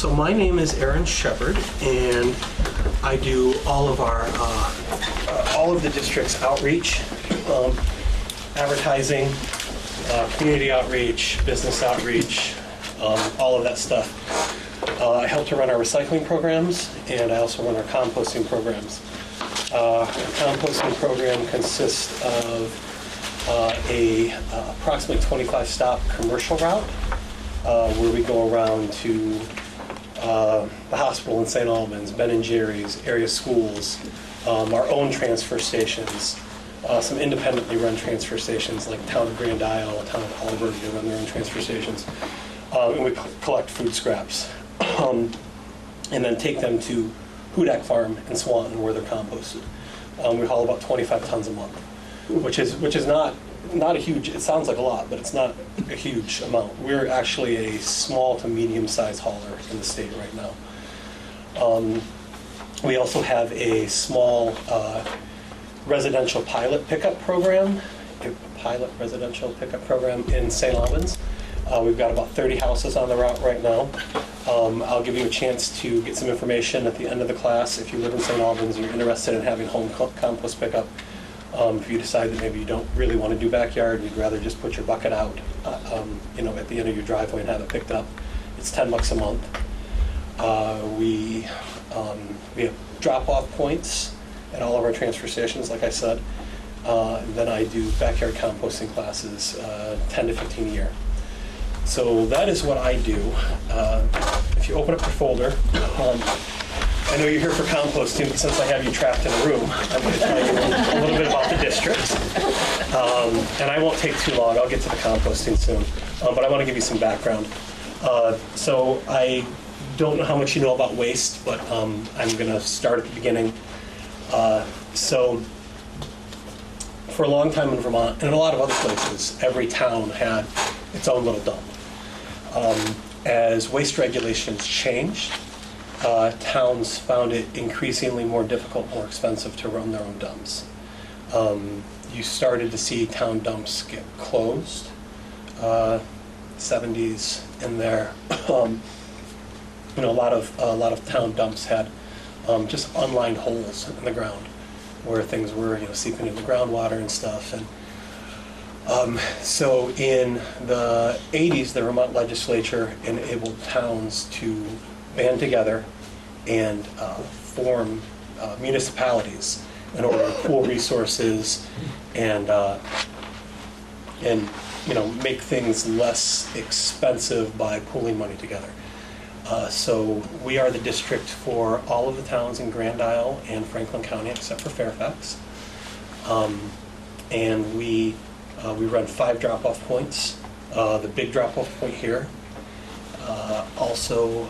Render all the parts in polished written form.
So my name is Aaron Shepard, and I do all of the district's outreach, advertising, community outreach, business outreach, all of that stuff. I help to run our recycling programs, and I also run our composting programs. Our composting program consists of approximately 25 stop commercial route where we go around to the hospital in St. Albans, Ben and Jerry's, area schools, our own transfer stations, some independently run transfer stations like Town of Grand Isle, Town of Albuquerque, they run their own transfer stations. And we collect food scraps and then take them to Hudak Farm in Swanton where they're composted. We haul about 25 tons a month, which is not a huge, it sounds like a lot, but it's not a huge amount. We're actually a small to medium-sized hauler in the state right now. We also have a small residential pilot pickup program, in St. Albans. We've got about 30 houses on the route right now. I'll give you a chance to get some information at the end of the class. If you live in St. Albans and you're interested in having home compost pickup, if you decide that maybe you don't really want to do backyard, you'd rather just put your bucket out, at the end of your driveway and have it picked up, it's $10 a month. We have drop-off points at all of our transfer stations, like I said. Then I do backyard composting classes, 10 to 15 a year. So that is what I do. If you open up your folder, I know you're here for composting, but since I have you trapped in a room, I'm going to tell you a little bit about the district. And I won't take too long. I'll get to the composting soon. But I want to give you some background. So I don't know how much you know about waste, but I'm going to start at the beginning. So for a long time in Vermont, and in a lot of other places, every town had its own little dump. As waste regulations changed, towns found it increasingly more difficult, more expensive to run their own dumps. You started to see town dumps get closed, 70s in there. A lot of town dumps had just unlined holes in the ground where things were seeping into the groundwater and stuff. And so in the 80s, the Vermont legislature enabled towns to band together and form municipalities in order to pool resources and make things less expensive by pooling money together. So we are the district for all of the towns in Grand Isle and Franklin County except for Fairfax. And we run 5 drop-off points. The big drop-off point here. Also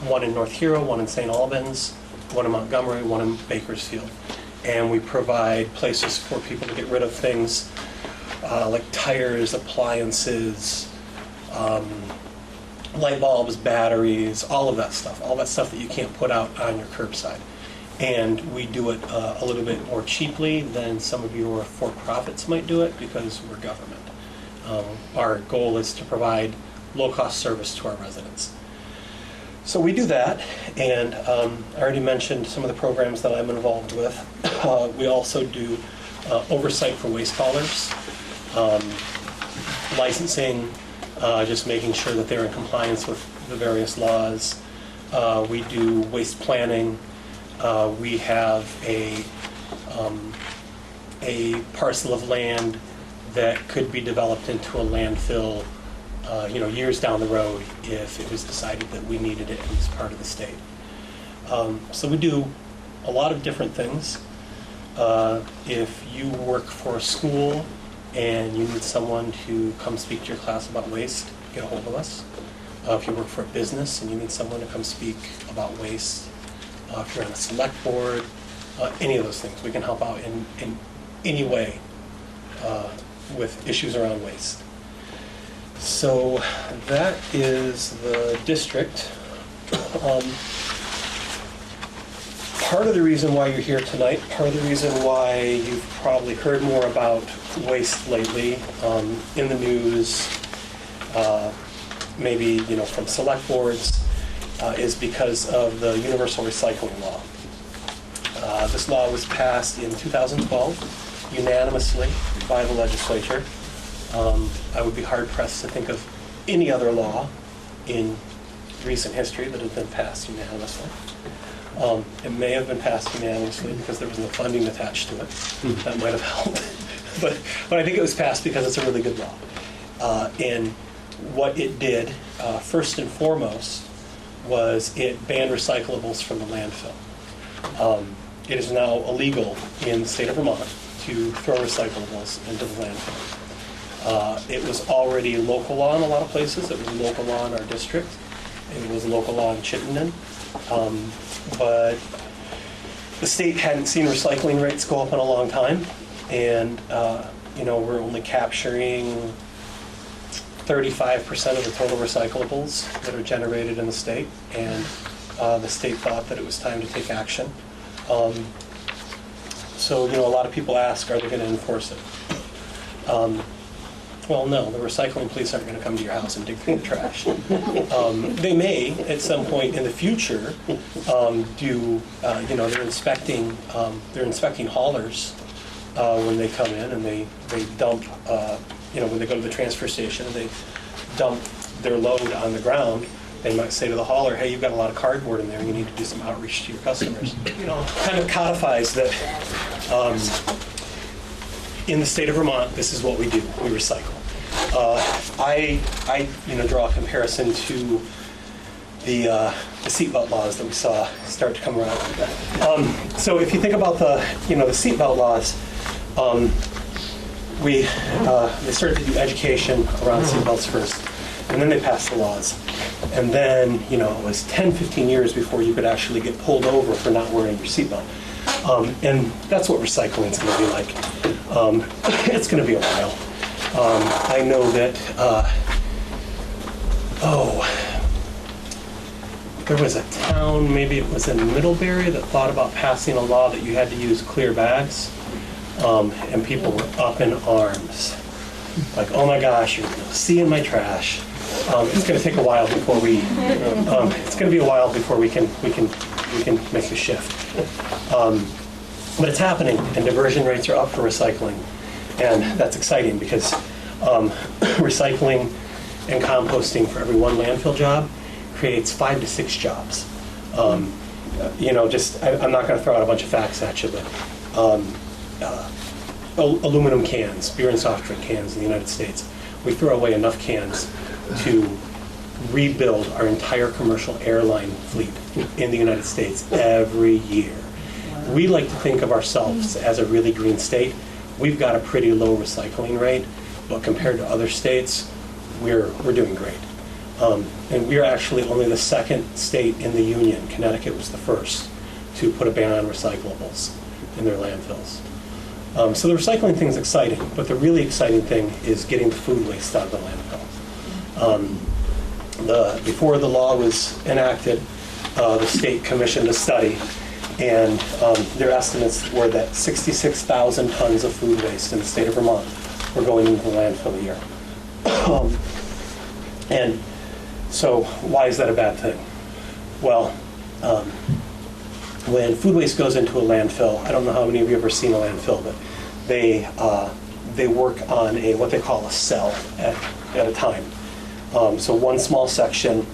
one in North Hero, one in St. Albans, one in Montgomery, one in Bakersfield. And we provide places for people to get rid of things like tires, appliances, light bulbs, batteries, all of that stuff that you can't put out on your curbside. And we do it a little bit more cheaply than some of your for-profits might do it because we're government. Our goal is to provide low-cost service to our residents. So we do that, and I already mentioned some of the programs that I'm involved with. We also do oversight for waste haulers, licensing, just making sure that they're in compliance with the various laws. We do waste planning. We have a parcel of land that could be developed into a landfill years down the road if it was decided that we needed it in this part of the state. So we do a lot of different things. If you work for a school and you need someone to come speak to your class about waste, get a hold of us. If you work for a business and you need someone to come speak about waste, if you're on a select board, any of those things, we can help out in any way with issues around waste. So that is the district. Part of the reason why you're here tonight, part of the reason why you've probably heard more about waste lately in the news, maybe from select boards, is because of the universal recycling law. This law was passed in 2012 unanimously by the legislature. I would be hard-pressed to think of any other law in recent history that has been passed unanimously. It may have been passed unanimously because there was no funding attached to it. That might have helped. but I think it was passed because it's a really good law. And what it did, first and foremost, was it banned recyclables from the landfill. It is now illegal in the state of Vermont to throw recyclables into the landfill. It was already local law in a lot of places. It was local law in our district. It was local law in Chittenden. But the state hadn't seen recycling rates go up in a long time. And, we're only capturing 35% of the total recyclables that are generated in the state. And the state thought that it was time to take action. So, a lot of people ask, are they going to enforce it? Well, no, the recycling police aren't going to come to your house and dig through the trash. They may, at some point in the future, they're inspecting haulers when they come in and they dump, when they go to the transfer station and they dump their load on the ground. They might say to the hauler, hey, you've got a lot of cardboard in there, you need to do some outreach to your customers. Kind of codifies that in the state of Vermont, this is what we do, we recycle. I draw a comparison to the seatbelt laws that we saw start to come around. So if you think about the seatbelt laws, they started to do education around seatbelts first, and then they passed the laws. And then, it was 10, 15 years before you could actually get pulled over for not wearing your seatbelt. And that's what recycling is going to be like. It's going to be a while. I know that, there was a town, maybe it was in Middlebury, that thought about passing a law that you had to use clear bags. And people were up in arms. Like, oh my gosh, you're see in my trash. It's going to take a while before it's going to be a while before we can make the shift. But it's happening, and diversion rates are up for recycling. And that's exciting because recycling and composting for every one landfill job creates 5 to 6 jobs. I'm not going to throw out a bunch of facts at you, but aluminum cans, beer and soft drink cans in the United States, we throw away enough cans to rebuild our entire commercial airline fleet in the United States every year. We like to think of ourselves as a really green state. We've got a pretty low recycling rate, but compared to other states, we're doing great. And we're actually only the second state in the union. Connecticut was the first to put a ban on recyclables in their landfills. So the recycling thing is exciting, but the really exciting thing is getting the food waste out of the landfill. Before the law was enacted, the state commissioned a study, and their estimates were that 66,000 tons of food waste in the state of Vermont were going into the landfill a year. And so why is that a bad thing? Well, when food waste goes into a landfill, I don't know how many of you have ever seen a landfill, but they work on what they call a cell at a time. So one small section,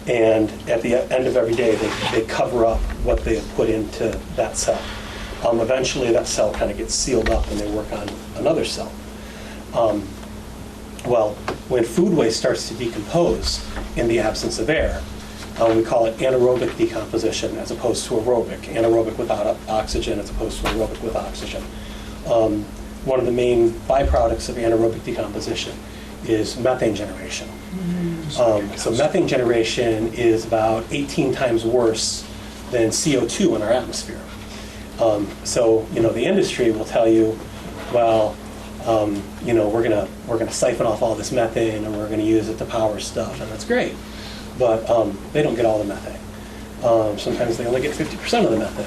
and at the end of every day, they cover up what they have put into that cell. Eventually, that cell kind of gets sealed up, and they work on another cell. Well, when food waste starts to decompose in the absence of air, we call it anaerobic decomposition as opposed to aerobic. Anaerobic without oxygen as opposed to aerobic with oxygen. One of the main byproducts of anaerobic decomposition is methane generation. So methane generation is about 18 times worse than CO2 in our atmosphere. So the industry will tell you, well, we're gonna siphon off all this methane and we're gonna use it to power stuff, and that's great. But they don't get all the methane. Sometimes they only get 50% of the methane.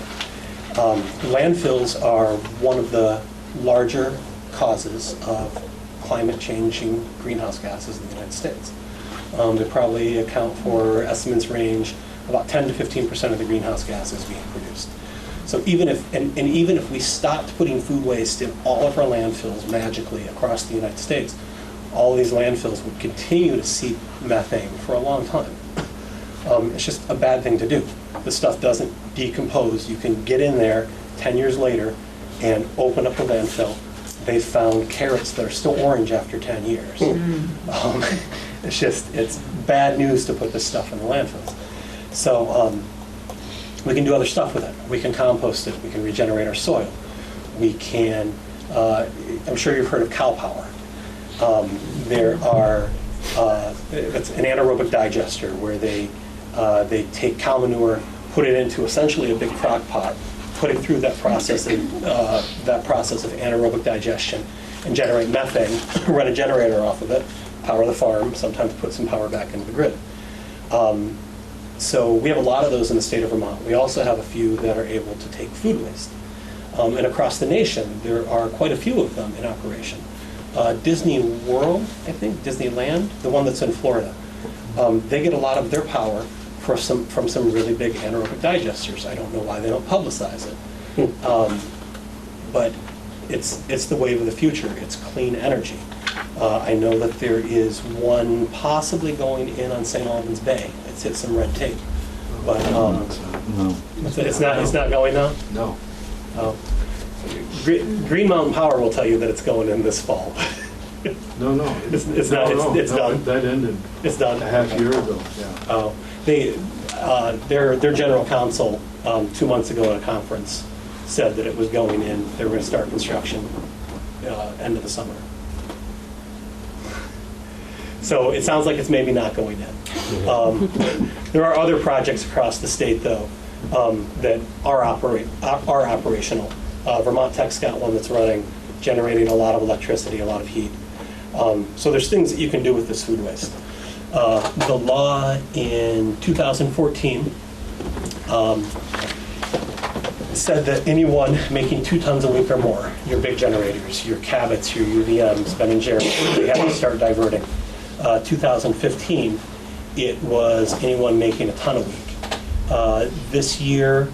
Landfills are one of the larger causes of climate changing greenhouse gases in the United States. They probably account for, estimates range about 10 to 15% of the greenhouse gases being produced. So even if, and even if we stopped putting food waste in all of our landfills magically across the United States, all these landfills would continue to seep methane for a long time. It's just a bad thing to do. The stuff doesn't decompose. You can get in there 10 years later and open up the landfill. They found carrots that are still orange after 10 years. It's bad news to put this stuff in the landfills. So we can do other stuff with it. We can compost it. We can regenerate our soil. We can, I'm sure you've heard of cow power. There are, it's an anaerobic digester where they take cow manure, put it into essentially a big crock pot, put it through that process of anaerobic digestion, and generate methane, run a generator off of it, power the farm, sometimes put some power back into the grid. So we have a lot of those in the state of Vermont. We also have a few that are able to take food waste. And across the nation, there are quite a few of them in operation. Disney World, I think, Disneyland, the one that's in Florida, they get a lot of their power from some really big anaerobic digesters. I don't know why they don't publicize it. But it's the wave of the future. It's clean energy. I know that there is one possibly going in on St. Albans Bay. It's hit some red tape. But No. it's not going now? No. Oh. Green Mountain Power will tell you that it's going in this fall. No. It's not. It's done. That ended It's done. a half year ago, yeah. Oh, their general counsel 2 months ago at a conference said that it was going in. They were going to start construction end of the summer. So it sounds like it's maybe not going in. There are other projects across the state though that are operational. Vermont Tech's got one that's running, generating a lot of electricity, a lot of heat. So there's things that you can do with this food waste. The law in 2014 said that anyone making 2 tons a week or more, your big generators, your Cabots, your UVMs, Ben and Jerry, they have to start diverting. 2015, it was anyone making a ton a week. This year,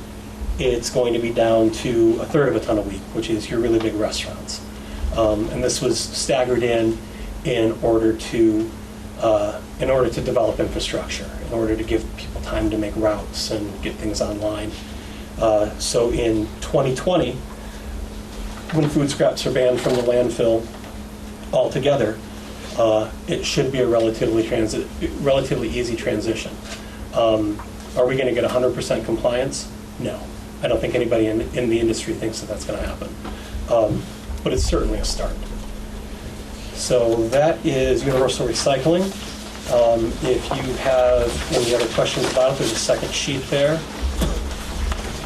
it's going to be down to 1/3 of a ton a week, which is your really big restaurants. And this was staggered in order to develop infrastructure, in order to give people time to make routes and get things online. So in 2020, when food scraps are banned from the landfill altogether, it should be a relatively easy transition. Are we going to get 100% compliance? No. I don't think anybody in the industry thinks that that's going to happen. But it's certainly a start. So that is universal recycling. If you have any other questions about it, there's a second sheet there.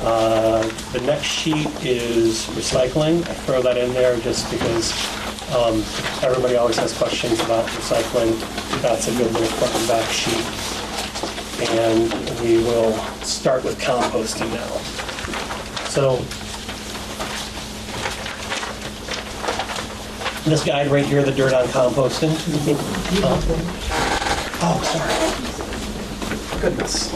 The next sheet is recycling. I throw that in there just because everybody always has questions about recycling. That's a good little front and back sheet. And we will start with composting now. So this guide right here, the dirt on composting. Oh, sorry. Goodness.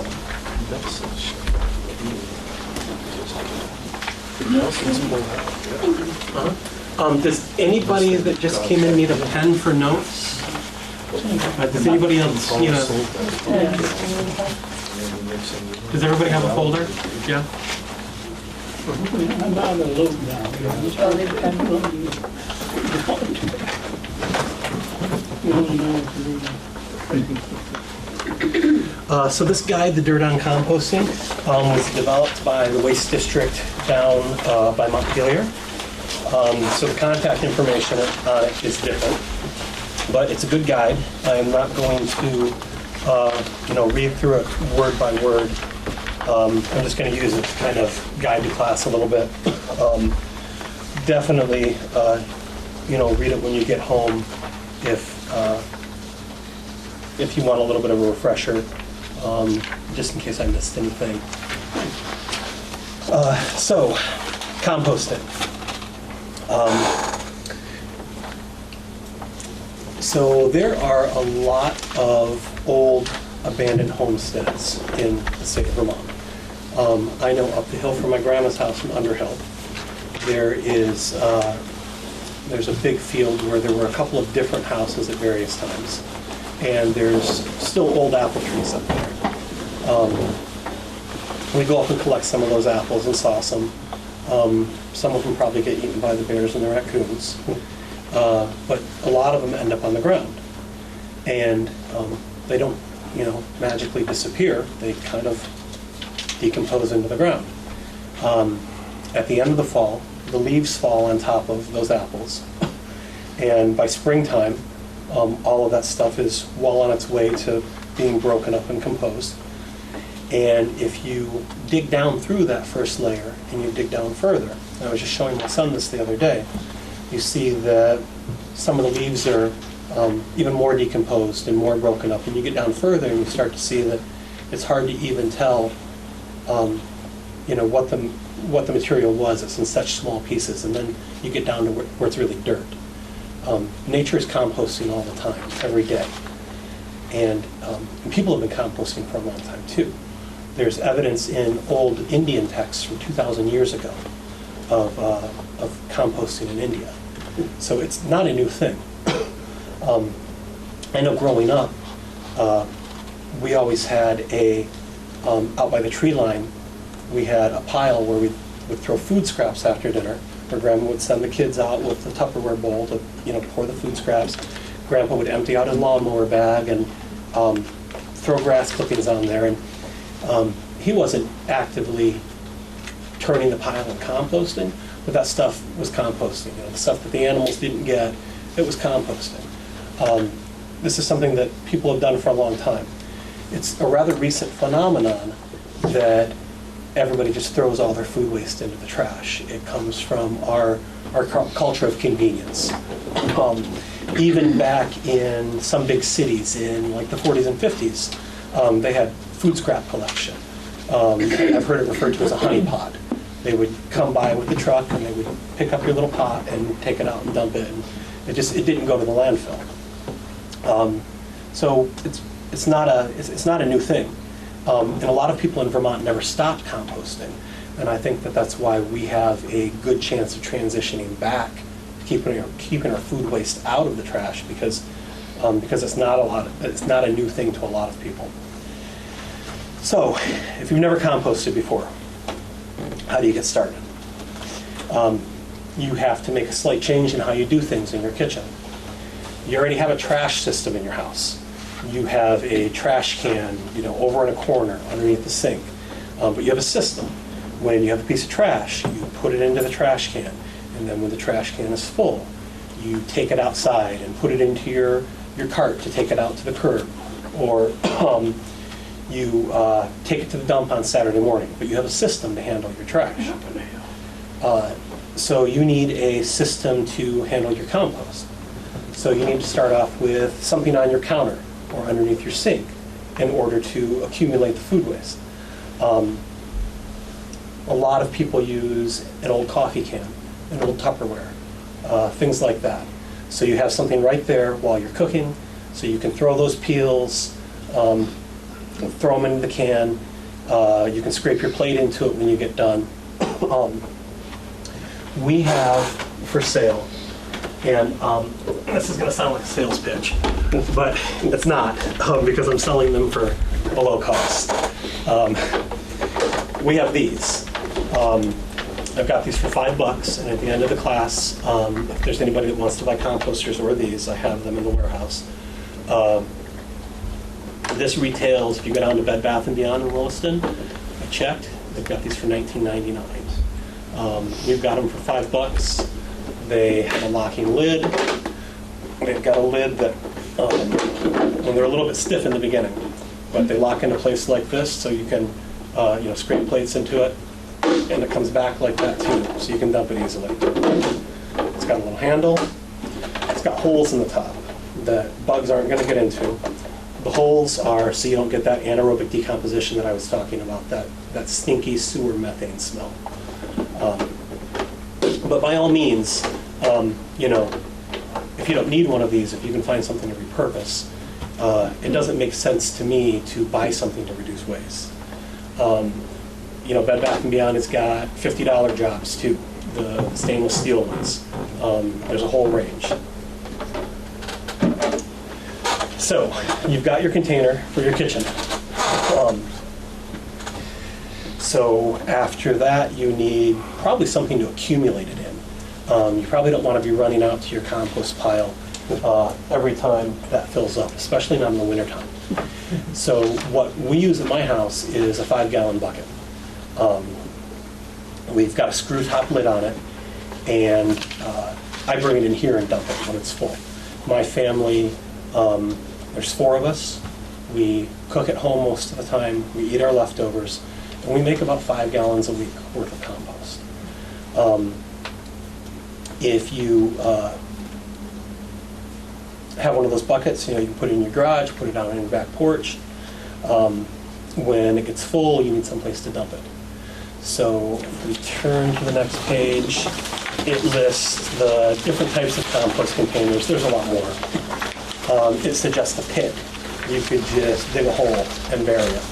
Does anybody that just came in need a pen for notes? Does anybody else need a... Does everybody have a folder? Yeah? I'm out of the loop now. So this guide, The Dirt on Composting, was developed by the Waste District down by Montpelier. So the contact information on it is different, but it's a good guide. I'm not going to read through it word by word. I'm just going to use it to kind of guide the class a little bit. Definitely, read it when you get home if you want a little bit of a refresher, just in case I missed anything. So, composting. So there are a lot of old abandoned homesteads in the state of Vermont. I know up the hill from my grandma's house in Underhill, there's a big field where there were a couple of different houses at various times, and there's still old apple trees up there. We go up and collect some of those apples and sauce them. Some of them probably get eaten by the bears and the raccoons, but a lot of them end up on the ground, and they don't, magically disappear. They kind of decompose into the ground. At the end of the fall, the leaves fall on top of those apples, and by springtime, all of that stuff is well on its way to being broken up and composed. And if you dig down through that first layer and you dig down further, and I was just showing my son this the other day, you see that some of the leaves are even more decomposed and more broken up, and you get down further and you start to see that it's hard to even tell what the material was. It's in such small pieces, and then you get down to where it's really dirt. Nature is composting all the time, every day. And people have been composting for a long time too. There's evidence in old Indian texts from 2,000 years ago of composting in India. So it's not a new thing. I know growing up, we always had out by the tree line, we had a pile where we would throw food scraps after dinner, where Grandma would send the kids out with the Tupperware bowl to pour the food scraps. Grandpa would empty out his lawnmower bag and throw grass clippings on there. And he wasn't actively turning the pile and composting, but that stuff was composting. The stuff that the animals didn't get, it was composting. This is something that people have done for a long time. It's a rather recent phenomenon that everybody just throws all their food waste into the trash. It comes from our culture of convenience. Even back in some big cities in like the 40s and 50s, they had food scrap collection. I've heard it referred to as a honey pot. They would come by with the truck and they would pick up your little pot and take it out and dump it. And it didn't go to the landfill. So it's not a new thing. And a lot of people in Vermont never stopped composting. And I think that's why we have a good chance of transitioning back, keeping our food waste out of the trash, because it's not a new thing to a lot of people. So, if you've never composted before, how do you get started? You have to make a slight change in how you do things in your kitchen. You already have a trash system in your house. You have a trash can, over in a corner underneath the sink, but you have a system. When you have a piece of trash, you put it into the trash can, and then when the trash can is full, you take it outside and put it into your cart to take it out to the curb, or you take it to the dump on Saturday morning, but you have a system to handle your trash. So you need a system to handle your compost. So you need to start off with something on your counter or underneath your sink in order to accumulate the food waste. A lot of people use an old coffee can, an old Tupperware, things like that. So you have something right there while you're cooking, so you can throw those peels, throw them into the can. You can scrape your plate into it when you get done. We have for sale, and this is going to sound like a sales pitch, but it's not, because I'm selling them for below cost. We have these. I've got these for $5, and at the end of the class, if there's anybody that wants to buy composters or these, I have them in the warehouse. This retails, if you go down to Bed Bath & Beyond in Williston, I checked, they've got these for $19.99. We've got them for $5. They have a locking lid. They've got a lid that, well, they're a little bit stiff in the beginning, but they lock into place like this, so you can scrape plates into it, and it comes back like that too, so you can dump it easily. It's got a little handle. It's got holes in the top that bugs aren't going to get into. The holes are so you don't get that anaerobic decomposition that I was talking about, that stinky sewer methane smell. But by all means, if you don't need one of these, if you can find something to repurpose, it doesn't make sense to me to buy something to reduce waste. Bed Bath & Beyond has got $50 jobs too, the stainless steel ones. There's a whole range. So you've got your container for your kitchen. So after that, you need probably something to accumulate it in. You probably don't want to be running out to your compost pile every time that fills up, especially not in the wintertime. So what we use at my house is a 5-gallon bucket. We've got a screw top lid on it, and I bring it in here and dump it when it's full. My family, there's 4 of us. We cook at home most of the time. We eat our leftovers, and we make about 5 gallons a week worth of compost. If you have one of those buckets, you can put it in your garage, put it out on your back porch. When it gets full, you need someplace to dump it. So if we turn to the next page, it lists the different types of compost containers. There's a lot more. It suggests a pit. You could just dig a hole and bury it.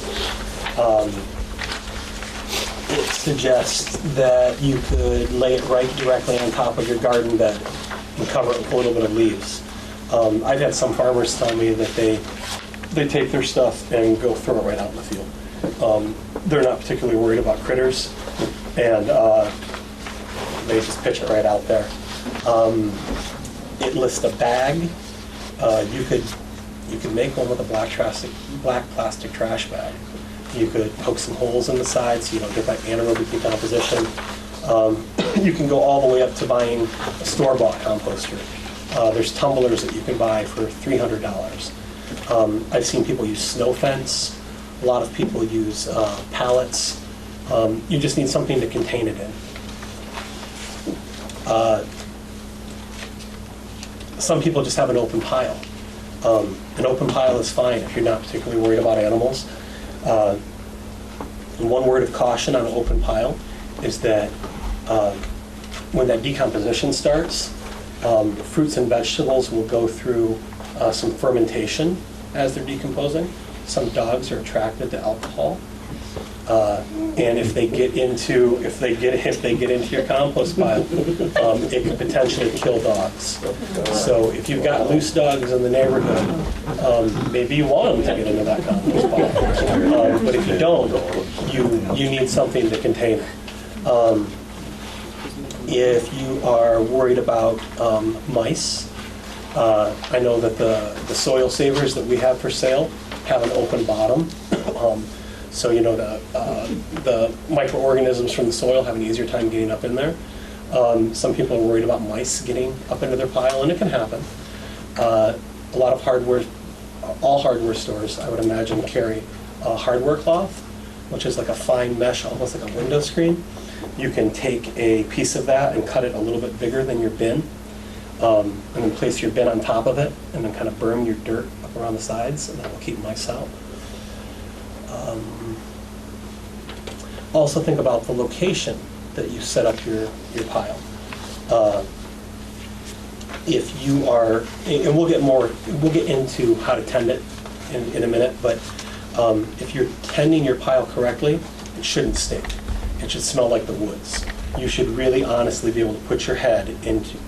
It suggests that you could lay it right directly on top of your garden bed and cover it with a little bit of leaves. I've had some farmers tell me that they take their stuff and go throw it right out in the field. They're not particularly worried about critters, and they just pitch it right out there. It lists a bag. You could make one with a black plastic trash bag. You could poke some holes in the sides so you don't get that anaerobic decomposition. You can go all the way up to buying a store-bought composter. There's tumblers that you can buy for $300. I've seen people use snow fence. A lot of people use pallets. You just need something to contain it in. Some people just have an open pile. An open pile is fine if you're not particularly worried about animals. One word of caution on an open pile is that when that decomposition starts, fruits and vegetables will go through some fermentation as they're decomposing. Some dogs are attracted to alcohol, and if they get into your compost pile, it could potentially kill dogs. So if you've got loose dogs in the neighborhood, maybe you want them to get into that compost pile. But if you don't, you need something to contain it. If you are worried about mice, I know that the soil savers that we have for sale have an open bottom. So the microorganisms from the soil have an easier time getting up in there. Some people are worried about mice getting up into their pile, and it can happen. A lot of all hardware stores, I would imagine, carry a hardware cloth, which is like a fine mesh, almost like a window screen. You can take a piece of that and cut it a little bit bigger than your bin, and then place your bin on top of it, and then kind of burn your dirt up around the sides, and that will keep mice out. Also think about the location that you set up your pile. If you are, and we'll get into how to tend it in a minute, but if you're tending your pile correctly, it shouldn't stink. It should smell like the woods. You should really honestly be able to put your head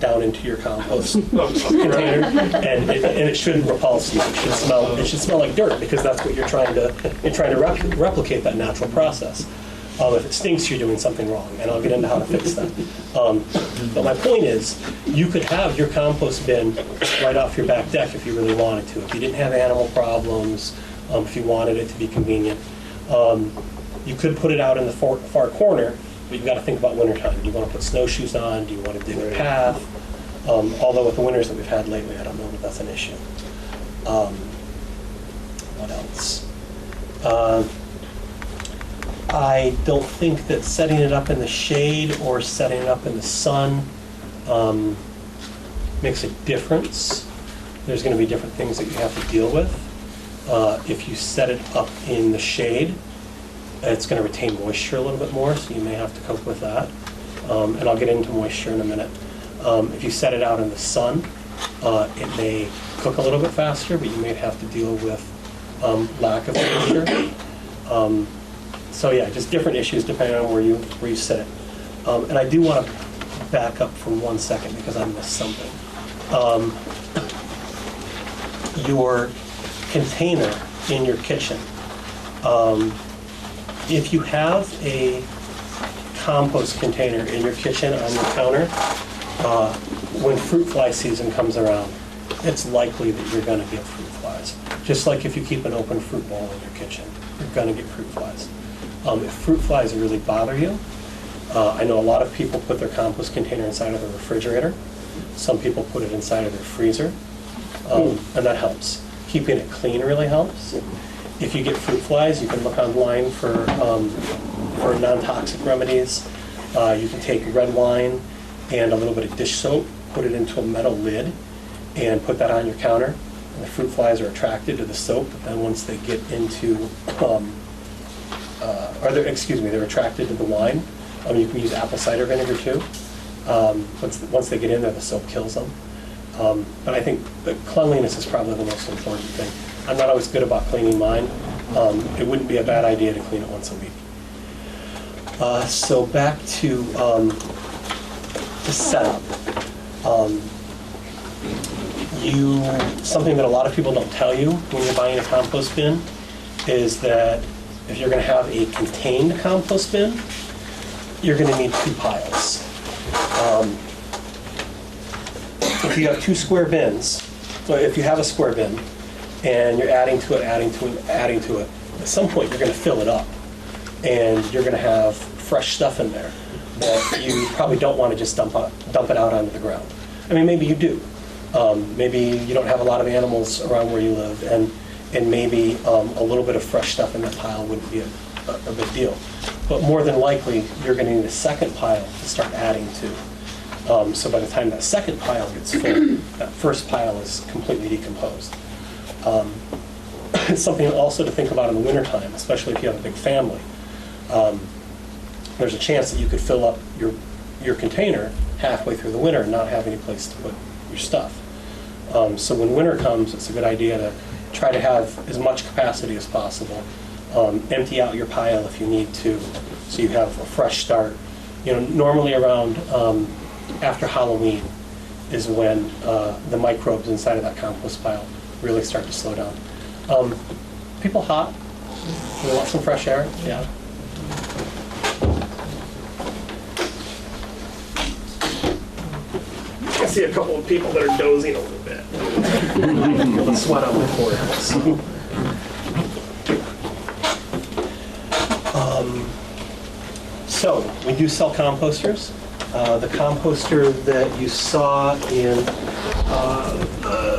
down into your compost container, and it shouldn't repulse you. It should smell like dirt, because that's what you're trying to replicate, that natural process. If it stinks, you're doing something wrong, and I'll get into how to fix that. But my point is, you could have your compost bin right off your back deck if you really wanted to. If you didn't have animal problems, if you wanted it to be convenient. You could put it out in the far corner, but you've got to think about wintertime. Do you want to put snowshoes on? Do you want to dig a path? Although with the winters that we've had lately, I don't know that that's an issue. What else? I don't think that setting it up in the shade or setting it up in the sun makes a difference. There's going to be different things that you have to deal with. If you set it up in the shade, it's going to retain moisture a little bit more, so you may have to cope with that. And I'll get into moisture in a minute. If you set it out in the sun, It may cook a little bit faster, but you may have to deal with lack of moisture. So yeah, just different issues depending on where you sit it. And I do want to back up for 1 second because I missed something. Your container in your kitchen. If you have a compost container in your kitchen on your counter, when fruit fly season comes around, it's likely that you're going to get fruit flies. Just like if you keep an open fruit bowl in your kitchen, you're going to get fruit flies. If fruit flies really bother you, I know a lot of people put their compost container inside of the refrigerator. Some people put it inside of their freezer, and that helps. Keeping it clean really helps. If you get fruit flies, you can look online for non-toxic remedies. You can take red wine and a little bit of dish soap, put it into a metal lid, and put that on your counter. And the fruit flies are attracted to the soap, but then once they get into, they're attracted to the wine. You can use apple cider vinegar too. Once they get in there, the soap kills them. But I think the cleanliness is probably the most important thing. I'm not always good about cleaning mine. It wouldn't be a bad idea to clean it once a week. So back to setup. Something that a lot of people don't tell you when you're buying a compost bin is that if you're going to have a contained compost bin, you're going to need 2 piles. If you have 2 square bins, so if you have a square bin and you're adding to it, at some point you're going to fill it up and you're going to have fresh stuff in there that you probably don't want to just dump it out onto the ground. I mean, maybe you do. Maybe you don't have a lot of animals around where you live, and maybe a little bit of fresh stuff in that pile wouldn't be a big deal. But more than likely, you're going to need a second pile to start adding to. So by the time that second pile gets full, that first pile is completely decomposed. It's something also to think about in the wintertime, especially if you have a big family. There's a chance that you could fill up your container halfway through the winter and not have any place to put your stuff. So when winter comes, it's a good idea to try to have as much capacity as possible. Empty out your pile if you need to, so you have a fresh start. Normally around after Halloween is when the microbes inside of that compost pile really start to slow down. People hot? They want some fresh air? Yeah. I see a couple of people that are dozing a little bit. Feel the sweat on my forehead. So we do sell composters. The composter that you saw in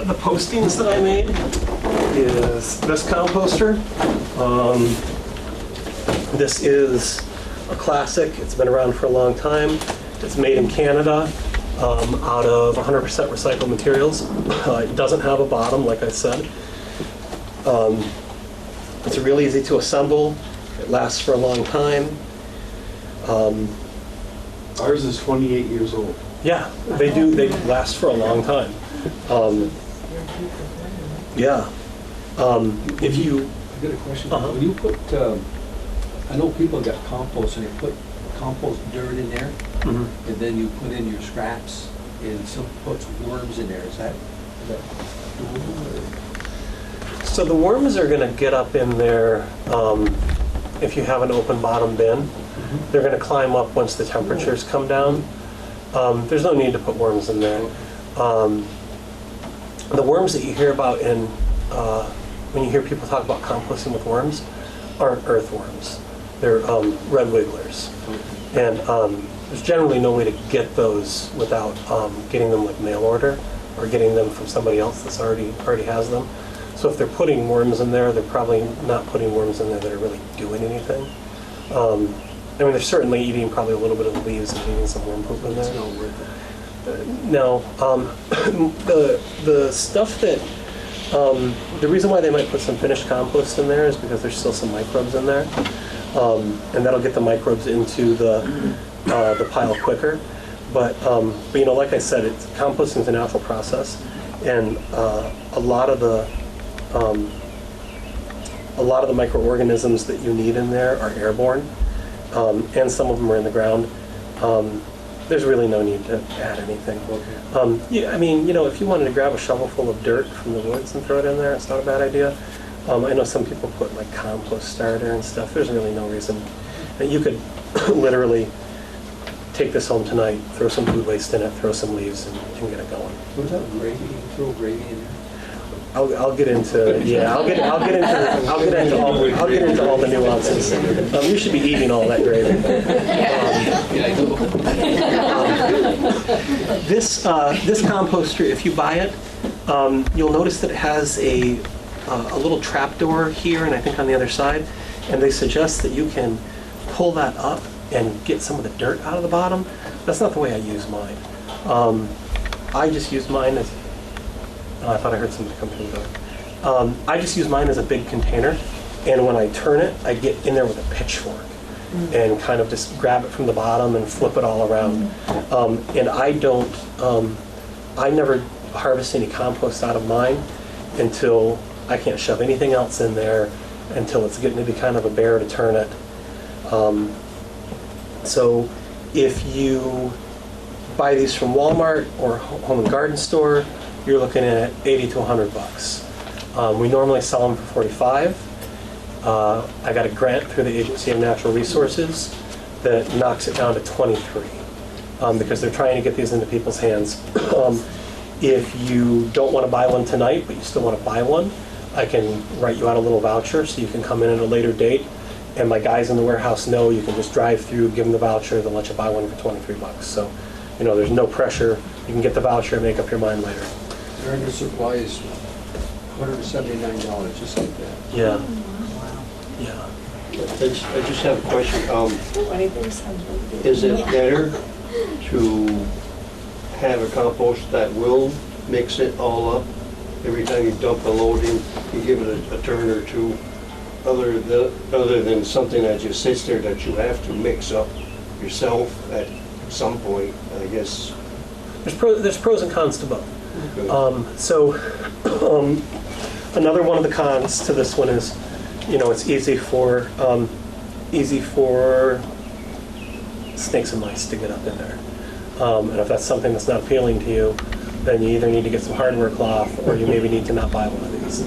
the postings that I made is this composter. This is a classic. It's been around for a long time. It's made in Canada out of 100% recycled materials. It doesn't have a bottom, like I said. It's really easy to assemble. It lasts for a long time. Ours is 28 years old. Yeah, they do. They last for a long time. Yeah. If you... I got a question. When you put, I know people got compost and they put compost dirt in there, and then you put in your scraps, and some puts worms in there. Is that doable? So the worms are going to get up in there if you have an open bottom bin. They're going to climb up once the temperatures come down. There's no need to put worms in there. The worms that you hear about when you hear people talk about composting with worms aren't earthworms. They're red wigglers. And there's generally no way to get those without getting them like mail order or getting them from somebody else that's already has them. So if they're putting worms in there, they're probably not putting worms in there that are really doing anything. I mean, they're certainly eating probably a little bit of the leaves and eating some worm poop in there. It's not worth it. No. The stuff that, the reason why they might put some finished compost in there is because there's still some microbes in there. And that'll get the microbes into the pile quicker. But you know, like I said, composting is a natural process, and a lot of the microorganisms that you need in there are airborne, and some of them are in the ground. There's really no need to add anything. Okay. Yeah, I mean, you know, if you wanted to grab a shovel full of dirt from the woods and throw it in there, it's not a bad idea. I know some people put like compost starter and stuff. There's really no reason. And you could literally take this home tonight, throw some food waste in it, throw some leaves, and get it going. What about gravy? You throw gravy in there? I'll get into I'll get into all the nuances. You should be eating all that gravy. Yeah, I do. This composter, if you buy it, you'll notice that it has a little trap door here and I think on the other side, and they suggest that you can pull that up and get some of the dirt out of the bottom. That's not the way I use mine. I just use mine as I thought I heard somebody come through the door. I just use mine as a big container, and when I turn it, I get in there with a pitchfork and kind of just grab it from the bottom and flip it all around. And I never harvest any compost out of mine until I can't shove anything else in there, until it's getting to be kind of a bear to turn it. So if you buy these from Walmart or Home and Garden Store, you're looking at $80 to $100. We normally sell them for 45. I got a grant through the Agency of Natural Resources that knocks it down to 23 because they're trying to get these into people's hands. If you don't want to buy one tonight, but you still want to buy one, I can write you out a little voucher so you can come in at a later date. And my guys in the warehouse know you can just drive through, give them the voucher, they'll let you buy one for 23 bucks. So, you know, there's no pressure. You can get the voucher and make up your mind later. Their supply is $179, just like that. Yeah. Yeah. I just have a question. Is it better to have a compost that will mix it all up? Every time you dump a load in, you give it a turn or two, other than something that just sits there that you have to mix up yourself at some point, I guess. There's pros and cons to both. Okay. Another one of the cons to this one is, you know, it's easy for snakes and mice to get up in there. And if that's something that's not appealing to you, then you either need to get some hardware cloth or you maybe need to not buy one of these.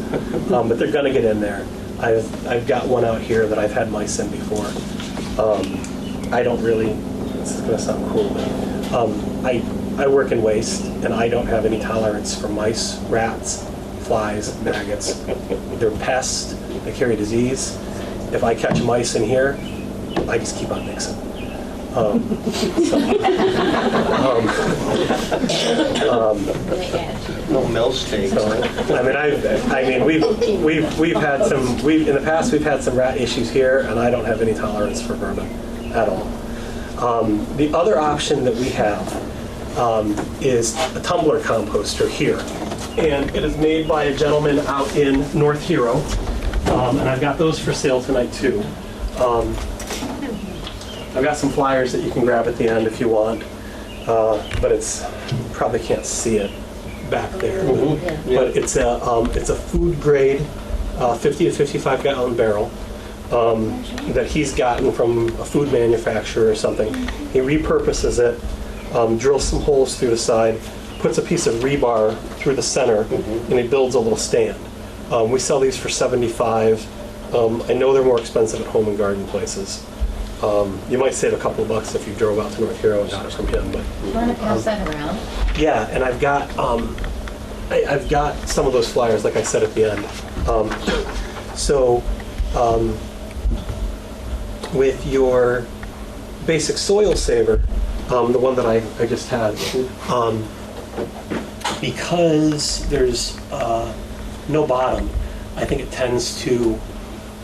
But they're going to get in there. I've got one out here that I've had mice in before. I don't really, this is going to sound cool, but I work in waste and I don't have any tolerance for mice, rats, flies, maggots. They're pests, they carry disease. If I catch mice in here, I just keep on mixing. No melt steaks. So, we've had some, in the past we've had some rat issues here, and I don't have any tolerance for vermin at all. The other option that we have is a tumbler composter here, and it is made by a gentleman out in North Hero, and I've got those for sale tonight too. I've got some flyers that you can grab at the end if you want, but you probably can't see it back there. Mm-hmm. Yeah. But it's a food grade 50 to 55 gallon barrel that he's gotten from a food manufacturer or something. He repurposes it, drills some holes through the side, puts a piece of rebar through the center, and he builds a little stand. We sell these for $75. I know they're more expensive at home and garden places. You might save a couple of bucks if you drove out to North Hero and got it from him. But You want to pass that around? yeah, and I've got some of those flyers, like I said at the end. With your basic soil saver, the one that I just had, because there's no bottom, I think it tends to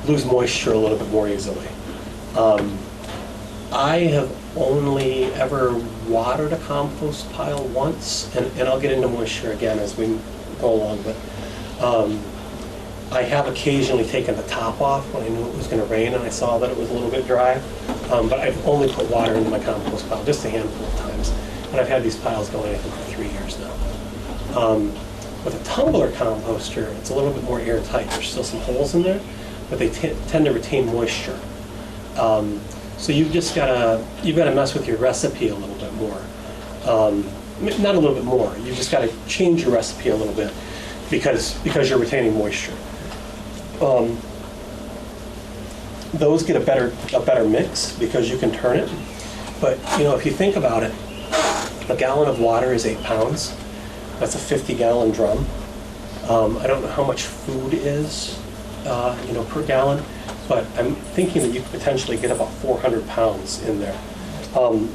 lose moisture a little bit more easily. I have only ever watered a compost pile once, and I'll get into moisture again as we go along, but I have occasionally taken the top off when I knew it was going to rain and I saw that it was a little bit dry, but I've only put water into my compost pile just a handful of times. and I've had these piles going, I think, for 3 years now. With a tumbler composter, it's a little bit more airtight. There's still some holes in there, but they tend to retain moisture. So you've got to mess with your recipe a little bit more. Not a little bit more. You've just got to change your recipe a little bit because you're retaining moisture. Those get a better mix because you can turn it. But if you think about it, a gallon of water is 8 pounds. That's a 50-gallon drum. I don't know how much food is, per gallon, but I'm thinking that you could potentially get about 400 pounds in there. I'm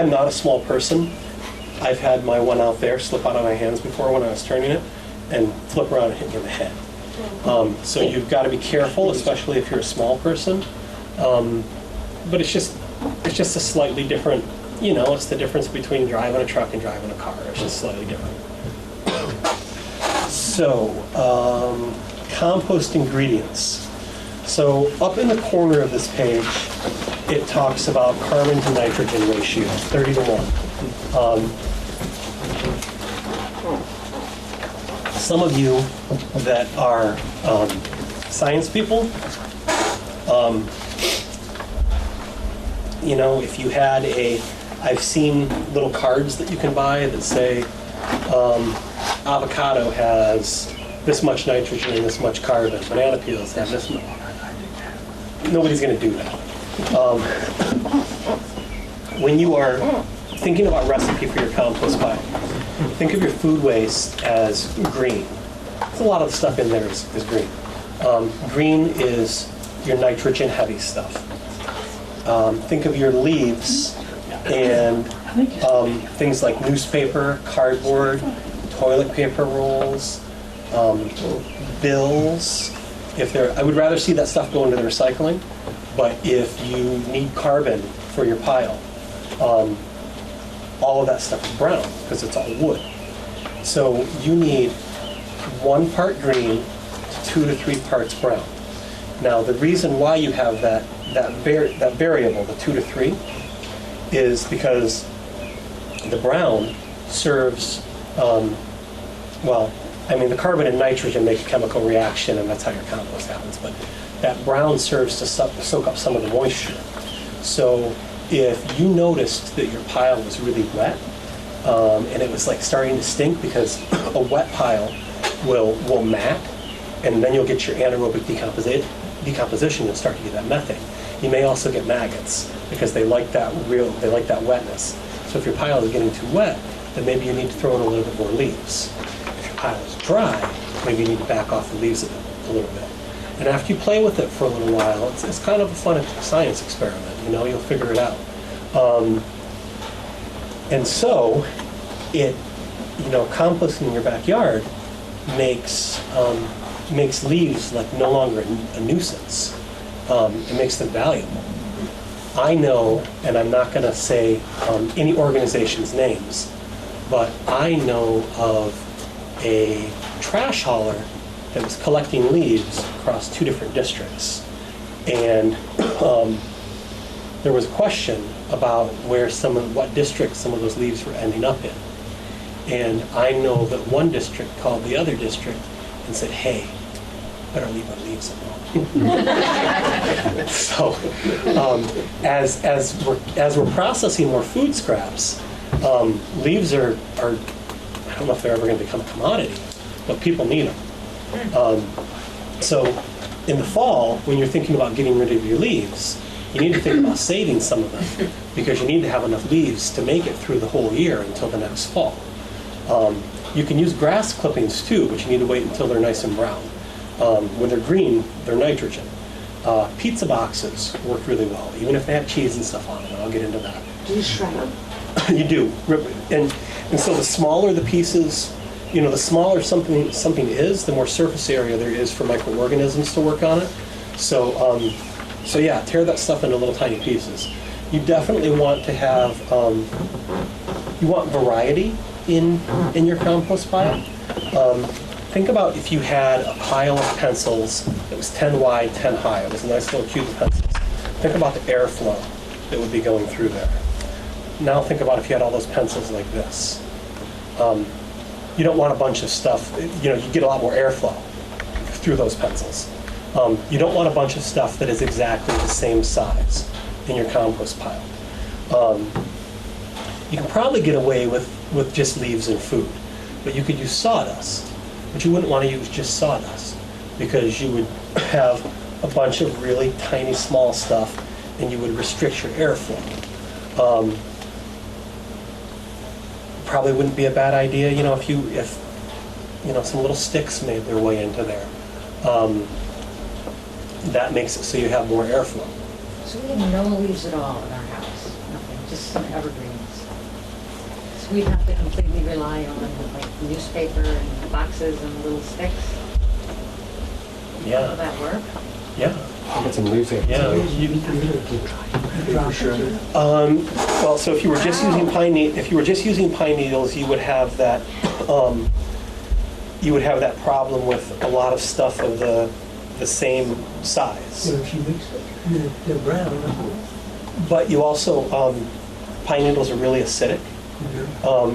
not a small person. I've had my one out there slip out of my hands before when I was turning it and flip around and hit me in the head. So you've got to be careful, especially if you're a small person. But it's just a slightly different, it's the difference between driving a truck and driving a car. It's just slightly different. So, compost ingredients. So up in the corner of this page, it talks about carbon to nitrogen ratio, 30 to 1. Some of you that are science people, if you had I've seen little cards that you can buy that say avocado has this much nitrogen and this much carbon, banana peels have this much. Nobody's going to do that. When you are thinking about recipe for your compost pile, think of your food waste as green. A lot of the stuff in there is green. Green is your nitrogen-heavy stuff. Think of your leaves and things like newspaper, cardboard, toilet paper rolls, bills. I would rather see that stuff go into the recycling, but if you need carbon for your pile, all of that stuff is brown because it's all wood. So you need 1 part green to 2 to 3 parts brown. Now the reason why you have that variable, the 2 to 3, is because the brown serves, the carbon and nitrogen make a chemical reaction, and that's how your compost happens. But that brown serves to soak up some of the moisture. So if you noticed that your pile was really wet, and it was like starting to stink because a wet pile will mat, and then you'll get your anaerobic decomposition. You'll start to get that methane. You may also get maggots because they like that wetness. So if your pile is getting too wet, then maybe you need to throw in a little bit more leaves. If your pile is dry, maybe you need to back off the leaves a little bit. And after you play with it for a little while, it's kind of a fun science experiment. You'll figure it out. And so, composting in your backyard makes leaves like no longer a nuisance. It makes them valuable. I know, and I'm not going to say any organization's names, but I know of a trash hauler that was collecting leaves across 2 different districts. And there was a question about what district some of those leaves were ending up in. And I know that one district called the other district and said, hey, better leave our leaves alone. So as we're processing more food scraps, leaves are, I don't know if they're ever going to become a commodity, but people need them. So in the fall, when you're thinking about getting rid of your leaves, you need to think about saving some of them because you need to have enough leaves to make it through the whole year until the next fall. You can use grass clippings too, but you need to wait until they're nice and brown. When they're green, they're nitrogen. Pizza boxes work really well, even if they have cheese and stuff on them. I'll get into that. Do you shred them? You do. And so the smaller the pieces, the smaller something is, the more surface area there is for microorganisms to work on it. So yeah, tear that stuff into little tiny pieces. You definitely want to have, you want variety in your compost pile. Think about if you had a pile of pencils that was 10 wide, 10 high. It was a nice little cube of pencils. Think about the airflow that would be going through there. now think about if you had all those pencils like this. You don't want a bunch of stuff, you get a lot more airflow through those pencils. You don't want a bunch of stuff that is exactly the same size in your compost pile. You can probably get away with just leaves and food, but you could use sawdust. But you wouldn't want to use just sawdust because you would have a bunch of really tiny, small stuff, and you would restrict your airflow. Probably wouldn't be a bad idea, if some little sticks made their way into there. That makes it so you have more airflow. So we have no leaves at all in our house, nothing, just some evergreens. So we'd have to completely rely on like newspaper and boxes and little sticks. Will Yeah, that work? yeah, Get some leaves in. yeah. Well, so if you were just using pine needles, you would have that. You would have that problem with a lot of stuff of the same size. if you mix it, they're brown. But you also, pine needles are really acidic.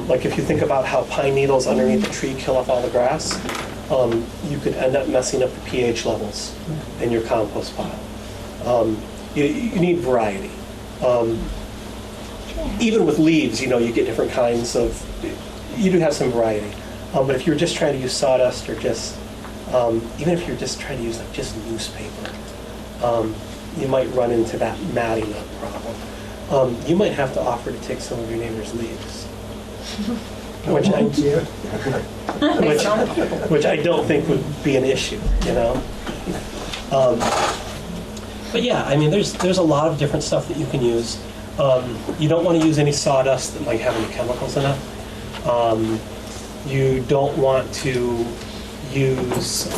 Like if you think about how pine needles underneath the tree kill off all the grass, you could end up messing up the pH levels in your compost pile. You need variety. Even with leaves, you get different kinds of, you do have some variety. But if you're just trying to use sawdust or just, even if you're just trying to use like just newspaper, you might run into that matting up problem. You might have to offer to take some of your neighbor's leaves. Which I don't think would be an issue, But yeah, I mean, there's a lot of different stuff that you can use. You don't want to use any sawdust that might have any chemicals in it. You don't want to use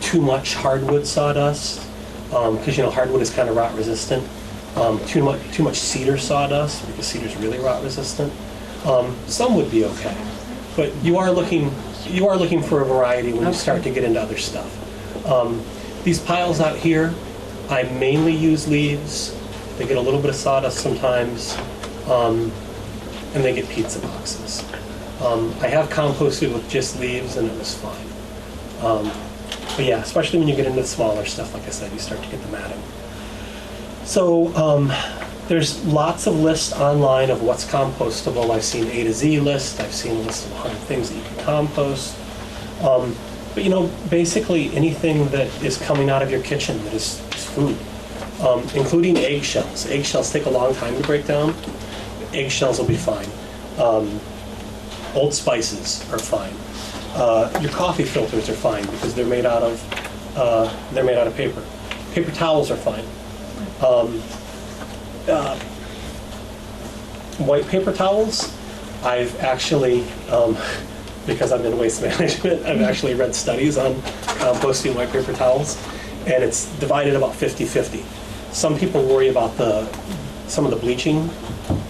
too much hardwood sawdust because hardwood is kind of rot resistant. Too much cedar sawdust because cedar is really rot resistant. Some would be okay, but you are looking for a variety when you start to get into other stuff. These piles out here, I mainly use leaves. They get a little bit of sawdust sometimes, and they get pizza boxes. I have composted with just leaves and it was fine. But yeah, especially when you get into the smaller stuff, like I said, you start to get the matting. So there's lots of lists online of what's compostable. I've seen A to Z lists. I've seen a list of 100 things that you can compost. But basically anything that is coming out of your kitchen that is food, including eggshells. Eggshells take a long time to break down. Eggshells will be fine. Old spices are fine. Your coffee filters are fine because they're made out of paper. Paper towels are fine. White paper towels, I've actually, because I'm in waste management, I've actually read studies on composting white paper towels, and it's divided about 50-50. Some people worry about some of the bleaching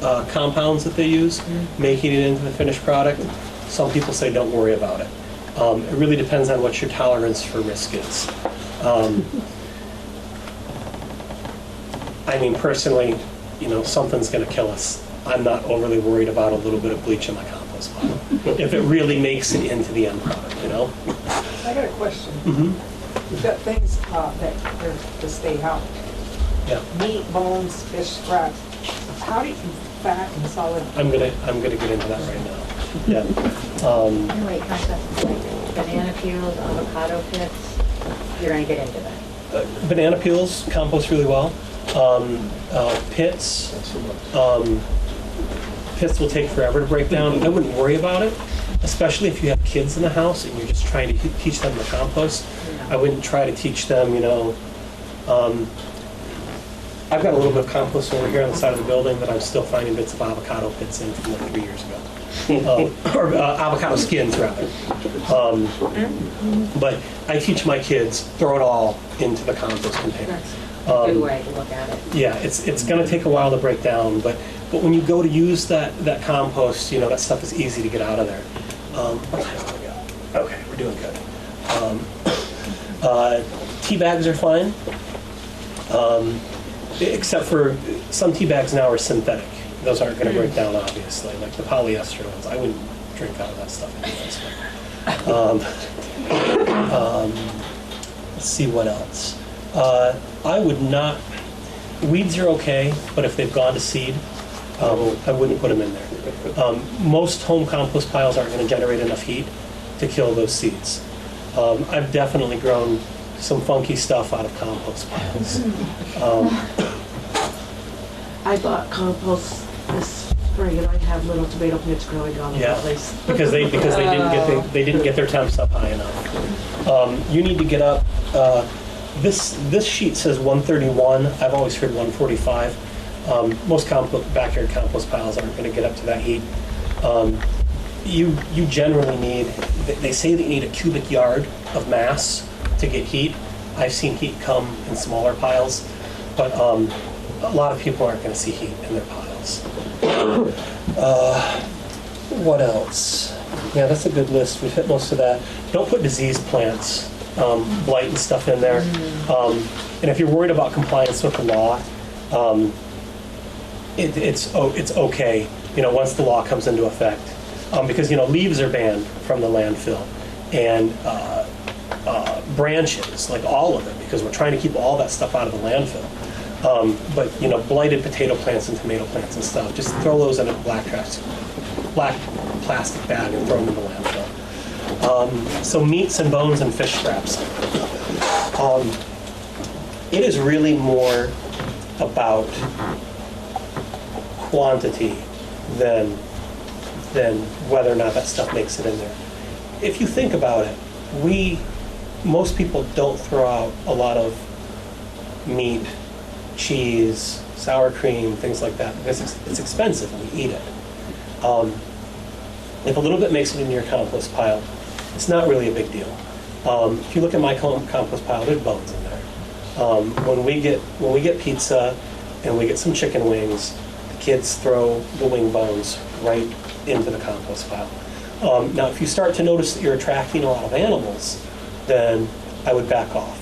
compounds that they use, making it into the finished product. Some people say don't worry about it. It really depends on what your tolerance for risk is. I mean, personally, something's going to kill us. I'm not overly worried about a little bit of bleach in my compost pile. If it really makes it into the end product, I got a question. Mm-hmm. You've got things that are to stay out. Yeah. Meat, bones, fish scraps. How do you fat and solid? I'm gonna get into that right now. Yeah. No, wait, compost, like banana peels, avocado pits, you're gonna get into that. Banana peels compost really well. Pits will take forever to break down. I wouldn't worry about it, especially if you have kids in the house and you're just trying to teach them to compost. I wouldn't try to teach them, I've got a little bit of compost over here on the side of the building that I'm still finding bits of avocado pits in from like 3 years ago. Or avocado skins, rather. But I teach my kids, throw it all into the compost container. That's a good way to look at it. Yeah, it's going to take a while to break down, but when you go to use that compost, that stuff is easy to get out of there. What time do we got? Okay, we're doing good. Tea bags are fine. except for some tea bags now are synthetic. Those aren't going to break down, obviously, like the polyester ones. I wouldn't drink out of that stuff anyways. Let's see what else. I would not, weeds are okay, but if they've gone to seed, I wouldn't put them in there. Most home compost piles aren't going to generate enough heat to kill those seeds. I've definitely grown some funky stuff out of compost piles. I bought compost this spring and I have little tomato plants growing all over the Yeah, place. because they didn't get their temps up high enough. You need to get up. This sheet says 131. I've always heard 145. Most backyard compost piles aren't going to get up to that heat. You generally need. They say that you need a cubic yard of mass to get heat. I've seen heat come in smaller piles, but a lot of people aren't going to see heat in their piles. What else? Yeah, that's a good list. We've hit most of that. Don't put diseased plants, blight and stuff in there. And if you're worried about compliance with the law, it's okay, once the law comes into effect. Because, leaves are banned from the landfill. And branches, like all of it, because we're trying to keep all that stuff out of the landfill. But blighted potato plants and tomato plants and stuff, just throw those in a black plastic bag and throw them in the landfill. So meats and bones and fish scraps. It is really more about quantity than whether or not that stuff makes it in there. If you think about it, most people don't throw out a lot of meat, cheese, sour cream, things like that, because it's expensive and we eat it. If a little bit makes it into your compost pile, it's not really a big deal. If you look at my compost pile, there's bones in there. When we get pizza and we get some chicken wings, the kids throw the wing bones right into the compost pile. Now, if you start to notice that you're attracting a lot of animals, then I would back off.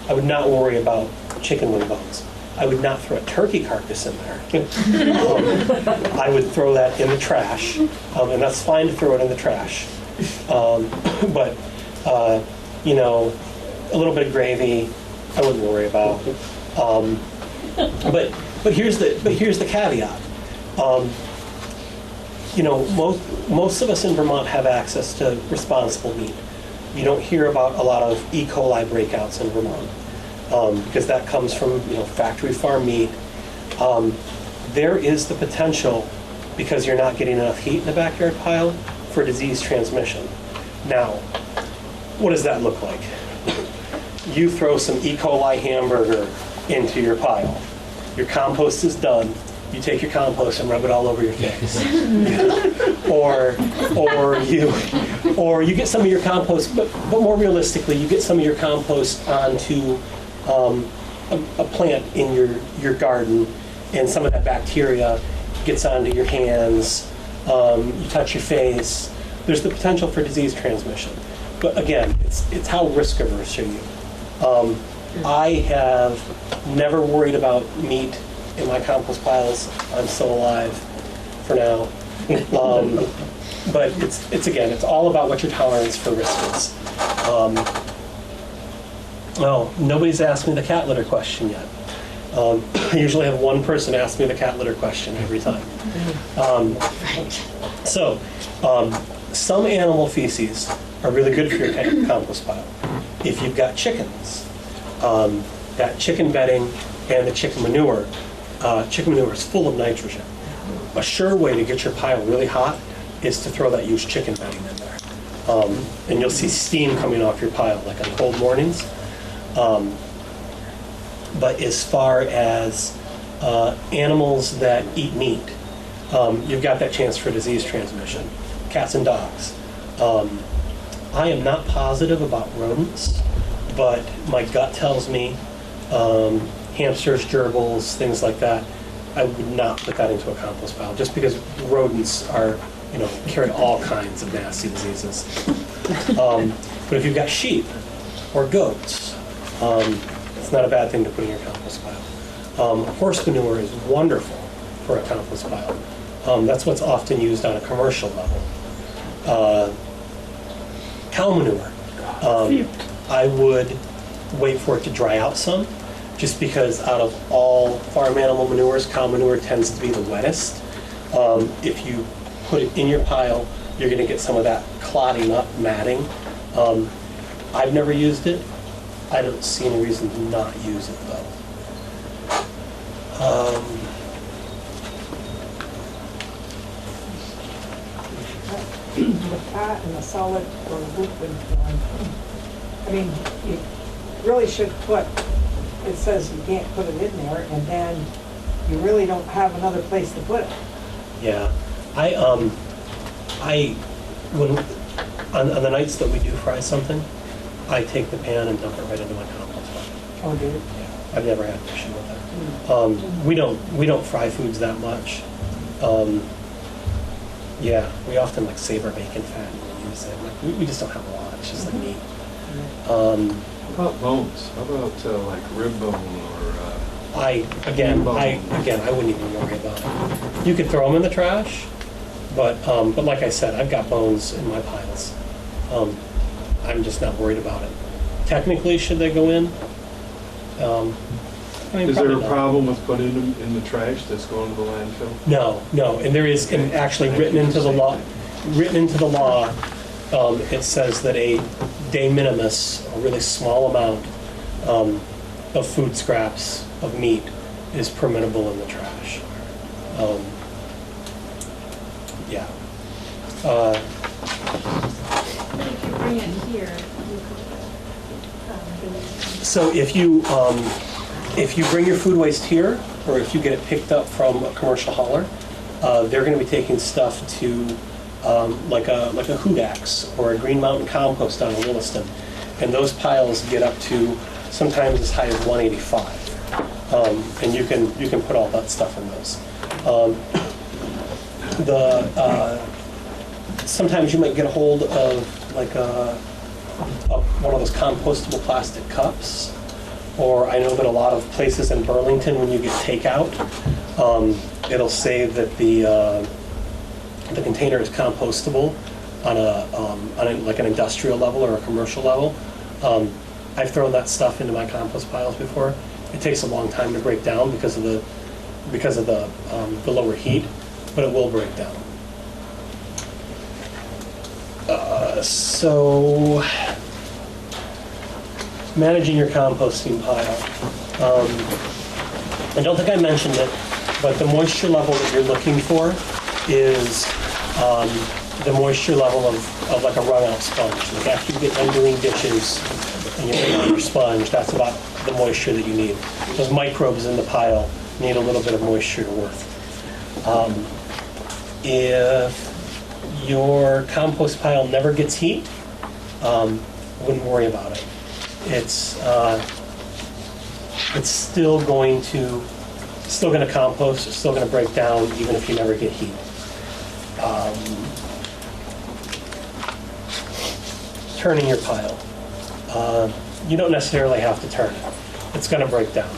I would not worry about chicken wing bones. I would not throw a turkey carcass in there. I would throw that in the trash, and that's fine to throw it in the trash. But a little bit of gravy, I wouldn't worry about. But here's the caveat. Most of us in Vermont have access to responsible meat. You don't hear about a lot of E. coli breakouts in Vermont. Because that comes from factory farm meat. There is the potential, because you're not getting enough heat in the backyard pile, for disease transmission. Now, what does that look like? You throw some E. coli hamburger into your pile. Your compost is done. You take your compost and rub it all over your face. or you get some of your compost, but more realistically, you get some of your compost onto a plant in your garden, and some of that bacteria gets onto your hands, you touch your face. There's the potential for disease transmission. But again, it's how risk averse are you. I have never worried about meat in my compost piles. I'm still alive for now. But it's all about what your tolerance for risk is. Nobody's asked me the cat litter question yet. I usually have one person ask me the cat litter question every time. So, some animal feces are really good for your compost pile. If you've got chickens, that chicken bedding and the chicken manure is full of nitrogen. A sure way to get your pile really hot is to throw that used chicken bedding in there. And you'll see steam coming off your pile, like on cold mornings. But as far as animals that eat meat, you've got that chance for disease transmission. Cats and dogs. I am not positive about rodents, but my gut tells me hamsters, gerbils, things like that, I would not put that into a compost pile, just because rodents carry all kinds of nasty diseases. But if you've got sheep or goats, it's not a bad thing to put in your compost pile. Horse manure is wonderful for a compost pile. That's what's often used on a commercial level. Cow manure, I would wait for it to dry out some, just because out of all farm animal manures, cow manure tends to be the wettest. If you put it in your pile, you're gonna get some of that clotting up matting. I've never used it. I don't see any reason to not use it though. With that and the solid or liquid form, I mean, you really should put, it says you can't put it in there, and then you really don't have another place to put it. Yeah, when on the nights that we do fry something, I take the pan and dump it right into my compost pile. Oh, dude. Yeah, I've never had an issue with that. We don't fry foods that much. Yeah, we often like save our bacon fat and use it. Like, we just don't have a lot. It's just like meat. How about bones? How about like rib bone or? I wouldn't even worry about it. You could throw them in the trash, but like I said, I've got bones in my piles. I'm just not worried about it. Technically, should they go in? I mean, Is there a probably not. problem with putting them in the trash that's going to the landfill? No, and there is, and actually written into the law, it says that a de minimis, a really small amount of food scraps of meat is permissible in the trash. Yeah. If you bring it here, So if you bring your food waste here, or if you get it picked up from a commercial hauler, they're going to be taking stuff to like a Hudax or a Green Mountain Compost on Williston, and those piles get up to sometimes as high as 185, and you can put all that stuff in those. Sometimes you might get a hold of like one of those compostable plastic cups. Or I know that a lot of places in Burlington, when you get takeout, it'll say that the container is compostable on like an industrial level or a commercial level. I've thrown that stuff into my compost piles before. It takes a long time to break down because of the lower heat, but it will break down. So. Managing your composting pile. I don't think I mentioned it, but the moisture level that you're looking for is the moisture level of like a run-out sponge. Like after you get done doing dishes and you're making your sponge, that's about the moisture that you need. Those microbes in the pile need a little bit of moisture to work. If your compost pile never gets heat, wouldn't worry about it. It's still going to compost. It's still going to break down even if you never get heat. Turning your pile. You don't necessarily have to turn it. It's going to break down.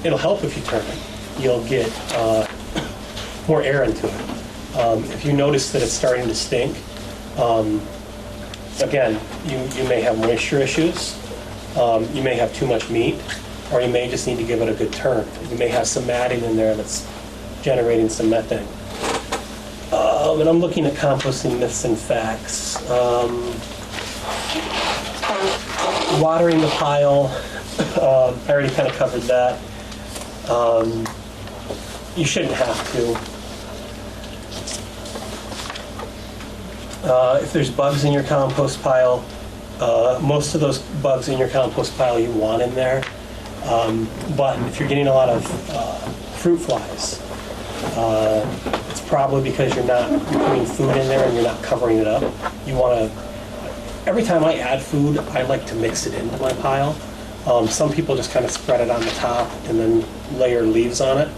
It'll help if you turn it. You'll get more air into it. If you notice that it's starting to stink, again, you may have moisture issues, you may have too much meat, or you may just need to give it a good turn. You may have some matting in there that's generating some methane. And I'm looking at composting myths and facts. Watering the pile, I already kind of covered that. You shouldn't have to. If there's bugs in your compost pile, most of those bugs in your compost pile you want in there. But if you're getting a lot of fruit flies, it's probably because you're putting food in there and you're not covering it up. You want to, every time I add food, I like to mix it into my pile. Some people just kind of spread it on the top and then layer leaves on it.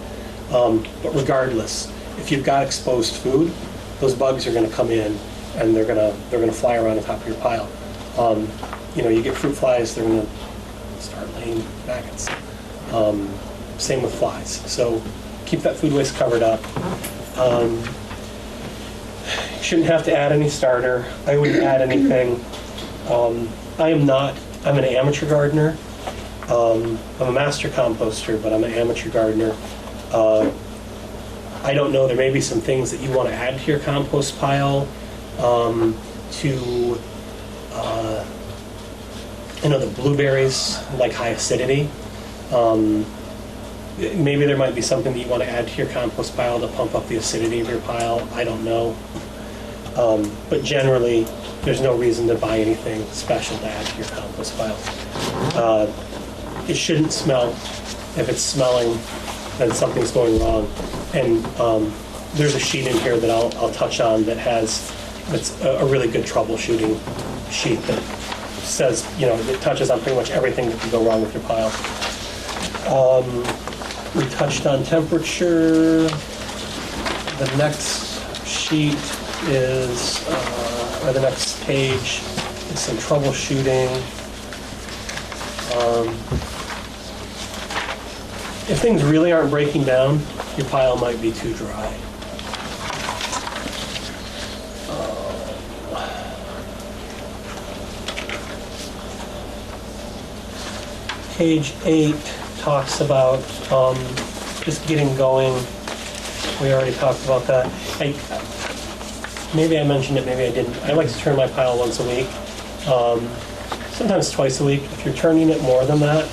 But regardless, if you've got exposed food, those bugs are going to come in and they're gonna fly around the top of your pile. You get fruit flies, they're gonna start laying maggots. Same with flies. So keep that food waste covered up. You shouldn't have to add any starter. I wouldn't add anything. I'm an amateur gardener. I'm a master composter, but I'm an amateur gardener. I don't know, there may be some things that you want to add to your compost pile the blueberries like high acidity. Maybe there might be something that you want to add to your compost pile to pump up the acidity of your pile. I don't know. But generally, there's no reason to buy anything special to add to your compost pile. It shouldn't smell. If it's smelling, then something's going wrong. And there's a sheet in here that I'll touch on that's a really good troubleshooting sheet that says, it touches on pretty much everything that can go wrong with your pile. We touched on temperature. The next sheet is, or the next page is some troubleshooting. If things really aren't breaking down, your pile might be too dry. Page 8 talks about just getting going. We already talked about that. Maybe I mentioned it, maybe I didn't. I like to turn my pile once a week, sometimes twice a week. If you're turning it more than that,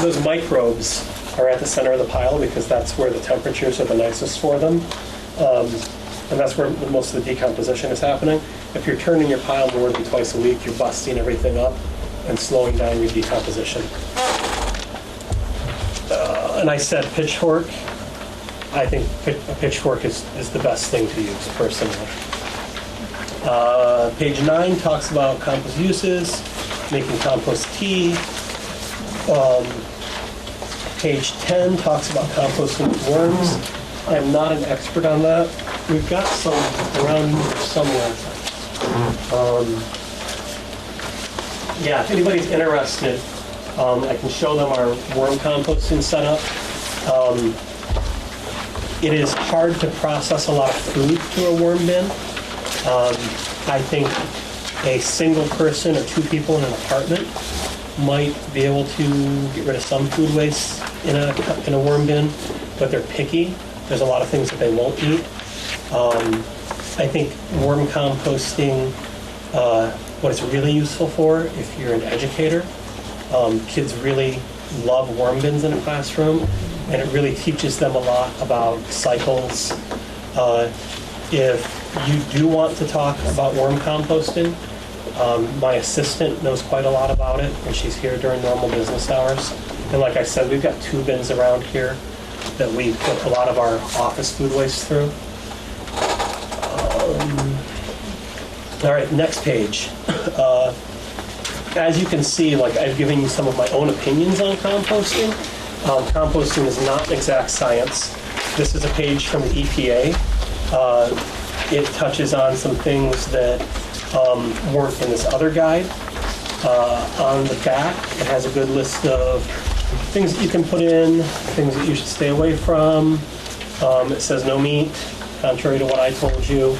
those microbes are at the center of the pile because that's where the temperatures are the nicest for them. And that's where most of the decomposition is happening. If you're turning your pile more than twice a week, you're busting everything up and slowing down your decomposition. And I said pitchfork. I think a pitchfork is the best thing to use, personally. Page 9 talks about compost uses, making compost tea. Page 10 talks about composting with worms. I'm not an expert on that. We've got some around here somewhere. If anybody's interested, I can show them our worm composting setup. It is hard to process a lot of food to a worm bin. I think a single person or two people in an apartment might be able to get rid of some food waste in a worm bin, but they're picky. There's a lot of things that they won't eat. I think worm composting, what it's really useful for, if you're an educator, kids really love worm bins in a classroom, and it really teaches them a lot about cycles. If you do want to talk about worm composting, my assistant knows quite a lot about it, and she's here during normal business hours. And like I said, we've got 2 bins around here that we put a lot of our office food waste through. All right, next page. As you can see, I've given you some of my own opinions on composting. Composting is not an exact science. This is a page from the EPA. It touches on some things that weren't in this other guide. On the back, it has a good list of things that you can put in, things that you should stay away from. It says no meat, contrary to what I told you.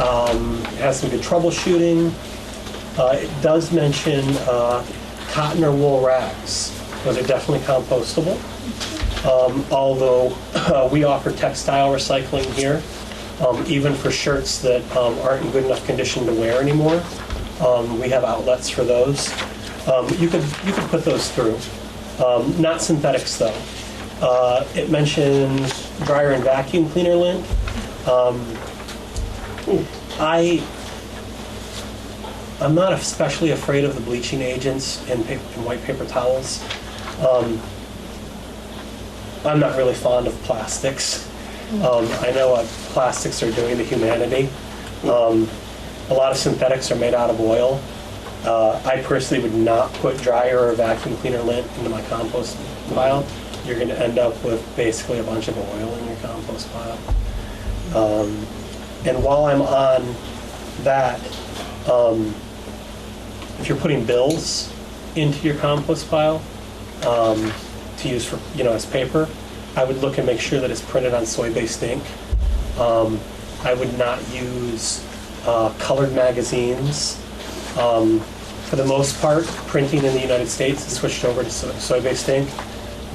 It has some good troubleshooting. It does mention cotton or wool rags. Those are definitely compostable. Although we offer textile recycling here, even for shirts that aren't in good enough condition to wear anymore. We have outlets for those. You could put those through. Not synthetics though. It mentions dryer and vacuum cleaner lint. I'm not especially afraid of the bleaching agents in white paper towels. I'm not really fond of plastics. I know what plastics are doing to humanity. A lot of synthetics are made out of oil. I personally would not put dryer or vacuum cleaner lint into my compost pile. You're going to end up with basically a bunch of oil in your compost pile. And while I'm on that, if you're putting bills into your compost pile, to use for, as paper, I would look and make sure that it's printed on soy-based ink. I would not use colored magazines. For the most part, printing in the United States has switched over to soy-based ink,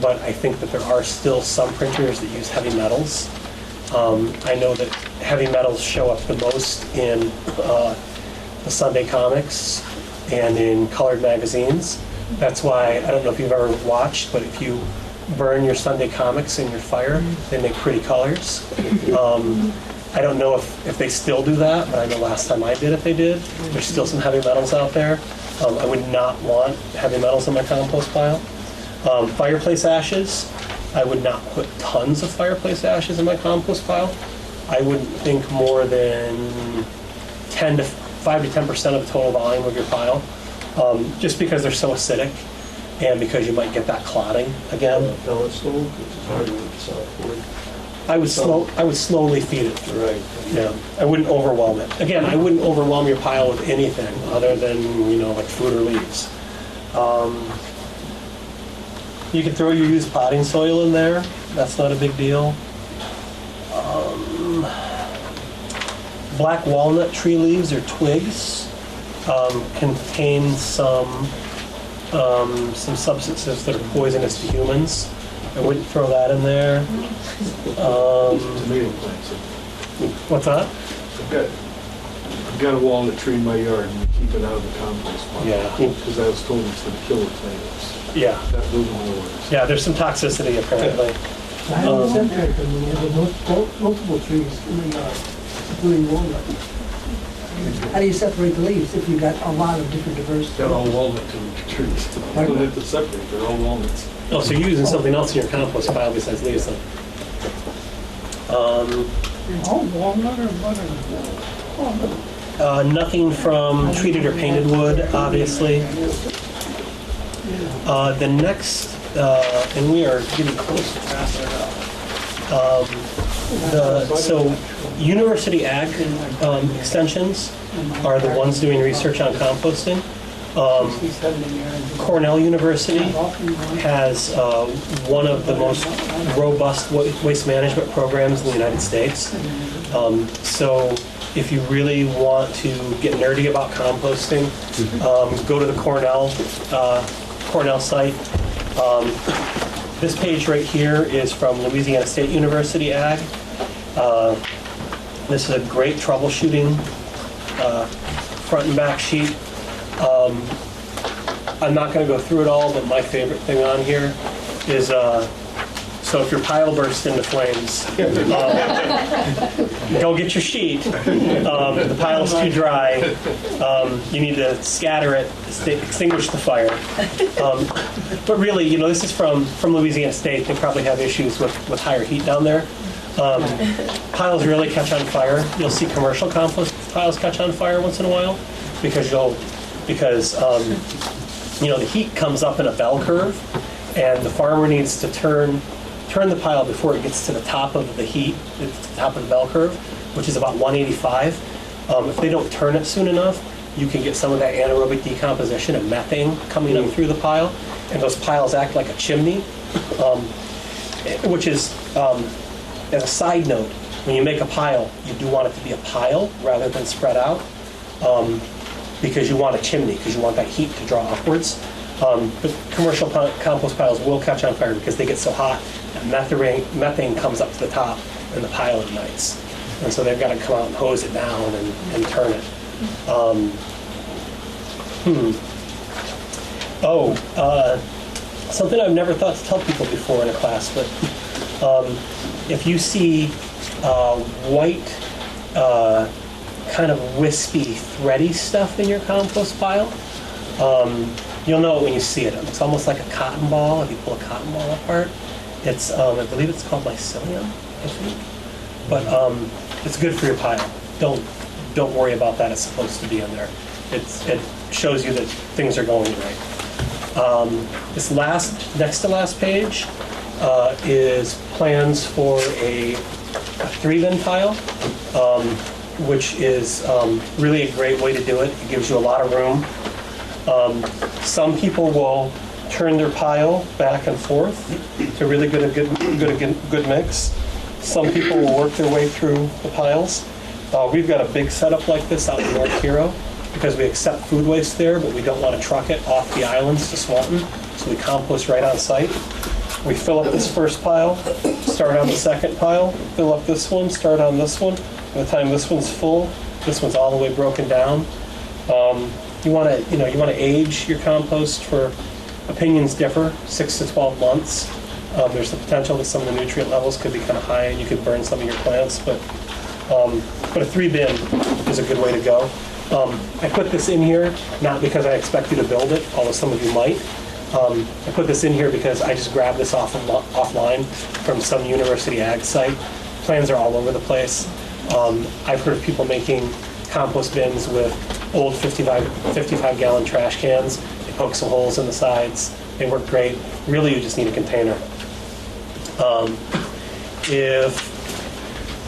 but I think that there are still some printers that use heavy metals. I know that heavy metals show up the most in the Sunday comics and in colored magazines. That's why, I don't know if you've ever watched, but if you burn your Sunday comics in your fire, they make pretty colors. I don't know if they still do that, but I know last time I did it, they did. There's still some heavy metals out there. I would not want heavy metals in my compost pile. Fireplace ashes, I would not put tons of fireplace ashes in my compost pile. I wouldn't think more than 5 to 10% of the total volume of your pile, just because they're so acidic and because you might get that clotting again. Pellet stove, it's hard with softwood. I would slowly feed it. Right. Yeah, I wouldn't overwhelm it. Again, I wouldn't overwhelm your pile with anything other than, like fruit or leaves. You can throw your used potting soil in there. That's not a big deal. Black walnut tree leaves or twigs contain some substances that are poisonous to humans. I wouldn't throw that in there. Tomato plants. What's that? I've got a walnut tree in my yard and we keep it out of the compost pile. Yeah. Because I was told it's going to kill the tomatoes. Yeah. That blew my words. Yeah, there's some toxicity apparently. I have a septic and we have multiple trees in the yard, including walnut. How do you separate the leaves if you've got a lot of different diversity? They're all walnut trees. You don't have to separate, they're all walnuts. Oh, so you're using something else in your compost pile besides leaves then? Oh, walnut or butter? Nothing from treated or painted wood, obviously. The next, and we are getting close to passing it up. So university ag extensions are the ones doing research on composting. Cornell University has one of the most robust waste management programs in the United States. So if you really want to get nerdy about composting, go to the Cornell site. This page right here is from Louisiana State University Ag. This is a great troubleshooting front and back sheet. I'm not going to go through it all, but my favorite thing on here is, so if your pile bursts into flames, go get your sheet. The pile's too dry. You need to scatter it, extinguish the fire. But really, this is from Louisiana State. They probably have issues with higher heat down there. Piles really catch on fire. You'll see commercial compost piles catch on fire once in a while because the heat comes up in a bell curve, and the farmer needs to turn the pile before it gets to the top of the heat, the top of the bell curve, which is about 185. If they don't turn it soon enough, you can get some of that anaerobic decomposition and methane coming up through the pile, and those piles act like a chimney, which is, as a side note, when you make a pile, you do want it to be a pile rather than spread out, because you want a chimney, because you want that heat to draw upwards. But commercial compost piles will catch on fire because they get so hot that methane comes up to the top and the pile ignites. And so they've got to come out and hose it down and turn it. Something I've never thought to tell people before in a class, but if you see white, kind of wispy, thready stuff in your compost pile, you'll know it when you see it. It's almost like a cotton ball. If you pull a cotton ball apart, it's I believe it's called mycelium, I think. But it's good for your pile. Don't worry about that. It's supposed to be in there. It shows you that things are going right. This next to last page is plans for a 3-bin pile, which is really a great way to do it. It gives you a lot of room. Some people will turn their pile back and forth to really get a good mix. Some people will work their way through the piles. We've got a big setup like this out in North Hero because we accept food waste there, but we don't want to truck it off the islands to Swanton, so we compost right on site. We fill up this first pile, start on the second pile, fill up this one, start on this one. By the time this one's full, this one's all the way broken down. You want to age your compost for, opinions differ, 6 to 12 months. There's the potential that some of the nutrient levels could be kind of high and you could burn some of your plants, but a 3-bin is a good way to go. I put this in here not because I expect you to build it, although some of you might. I put this in here because I just grabbed this offline from some university ag site. Plans are all over the place. I've heard of people making compost bins with old 55-gallon trash cans. They poke some holes in the sides. They work great. Really, you just need a container. If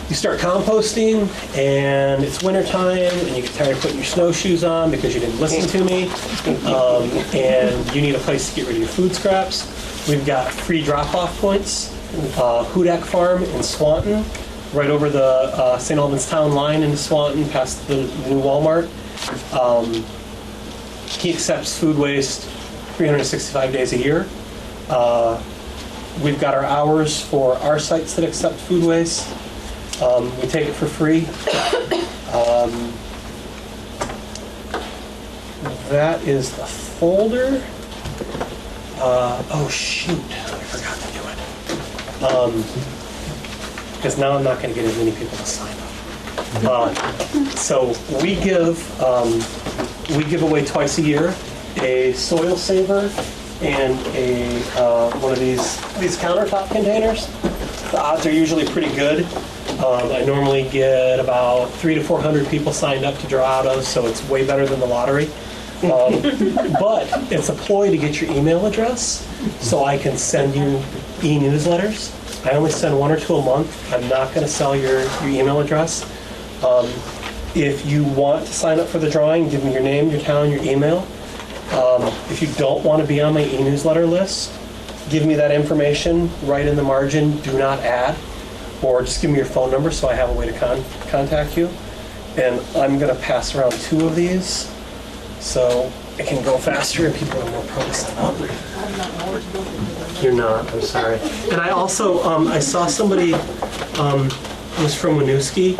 you start composting and it's wintertime and you get tired of putting your snowshoes on because you didn't listen to me, and you need a place to get rid of your food scraps, we've got free drop-off points. Hudak Farm in Swanton, right over the St. Albans town line into Swanton, past the new Walmart. He accepts food waste 365 days a year. We've got our hours for our sites that accept food waste. We take it for free. That is the folder. Oh shoot, I forgot to do it. Because now I'm not going to get as many people to sign up. So we give away twice a year a soil saver and a one of these countertop containers. The odds are usually pretty good. I normally get about 300 to 400 people signed up to draw out of, so it's way better than the lottery. But it's a ploy to get your email address so I can send you e-newsletters. I only send 1 or 2 a month. I'm not going to sell your email address. If you want to sign up for the drawing, give me your name, your town, your email. If you don't want to be on my e-newsletter list, give me that information, write in the margin, do not add, or just give me your phone number so I have a way to contact you. And I'm going to pass around 2 of these so it can go faster and people are more prone to sign up. You're not, I'm sorry. And I also, I saw somebody was from Winooski,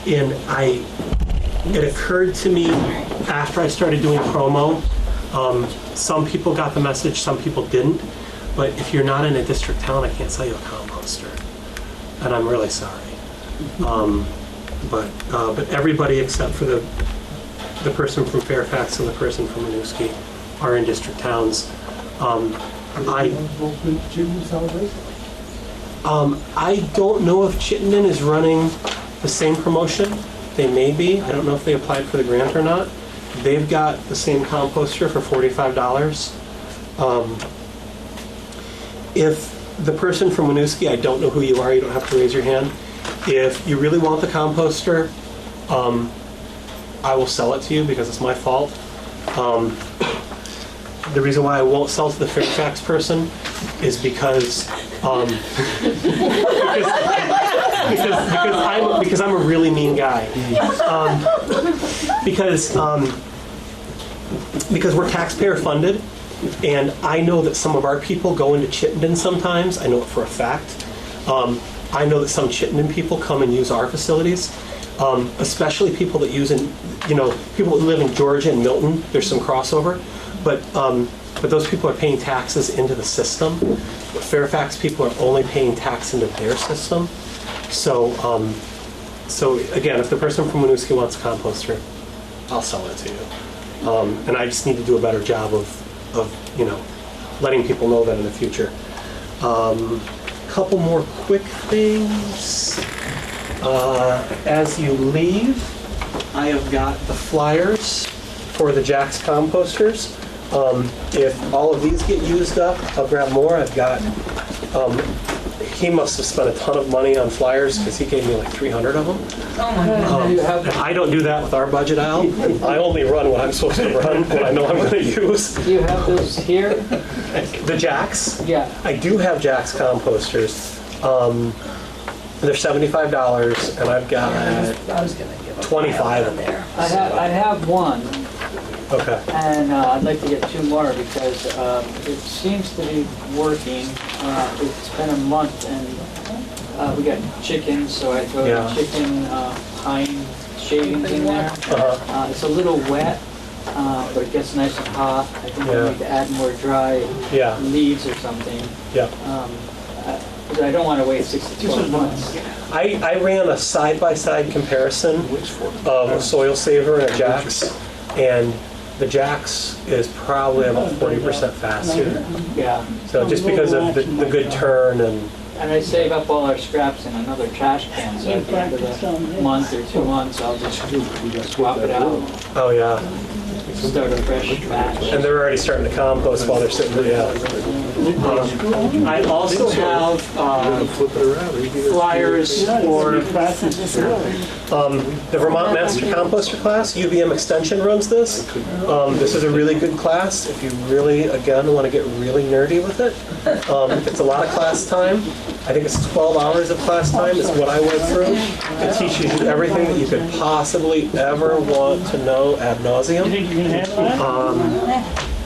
and it occurred to me after I started doing promo, some people got the message, some people didn't, but if you're not in a district town, I can't sell you a composter, and I'm really sorry. But everybody except for the person from Fairfax and the person from Winooski are in district towns. I don't know if Chittenden is running the same promotion. They may be. I don't know if they applied for the grant or not. They've got the same composter for $45. If the person from Winooski, I don't know who you are, you don't have to raise your hand. If you really want the composter, I will sell it to you because it's my fault. The reason why I won't sell to the Fairfax person is because I'm a really mean guy. Because we're taxpayer funded, and I know that some of our people go into Chittenden sometimes. I know it for a fact. I know that some Chittenden people come and use our facilities, especially people that use people that live in Georgia and Milton. There's some crossover. But those people are paying taxes into the system. But Fairfax people are only paying tax into their system. So again, if the person from Winooski wants a composter, I'll sell it to you. And I just need to do a better job of letting people know that in the future. Couple more quick things. As you leave, I have got the flyers for the Jack's composters. If all of these get used up, I'll grab more. I've got he must have spent a ton of money on flyers because he gave me like 300 of them. Oh my God. And I don't do that with our budget, Al. I only run what I'm supposed to run, what I know I'm going to use. Do you have those here? The Jacks? Yeah. I do have Jack's composters. They're $75, and I've got I was gonna give a 25 of them. there. I have one, Okay. and I'd like to get two more because it seems to be working. It's been a month, and we got chickens, so I throw Yeah. the chicken hind shavings in there. Uh-huh. It's a little wet, but it gets nice and hot. I think Yeah. we need to add more dry Yeah. leaves or something. Yeah. Because I don't want to wait 6 to 12 months. I ran a side-by-side comparison of a Soil Saver and a Jack's, and the Jack's is probably about 40% faster. Yeah. So just because of the good turn and, And I save up all our scraps in another trash can, so at the end of the month or 2 months, I'll just swap it out, oh yeah. start a fresh batch. And they're already starting to compost while they're sitting there, yeah. I also have Flip it around. you can- flyers for the Vermont Master Composter class. UVM Extension runs this. This is a really good class if you really, again, want to get really nerdy with it. It's a lot of class time. I think it's 12 hours of class time is what I went through. It teaches you everything that you could possibly ever want to know ad nauseum.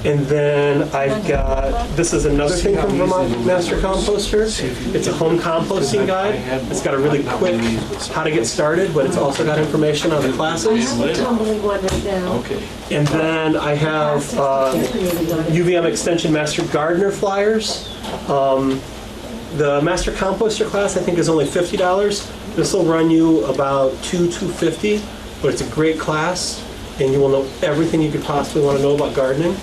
And then I've got, this is another thing from Vermont Master Composter. It's a home composting guide. It's got a really quick how to get started, but it's also got information on the classes. Tumbling one right now. Okay. And then I have UVM Extension Master Gardener flyers. The Master Composter class I think is only $50. This will run you about $250, but it's a great class, and you will know everything you could possibly want to know about gardening.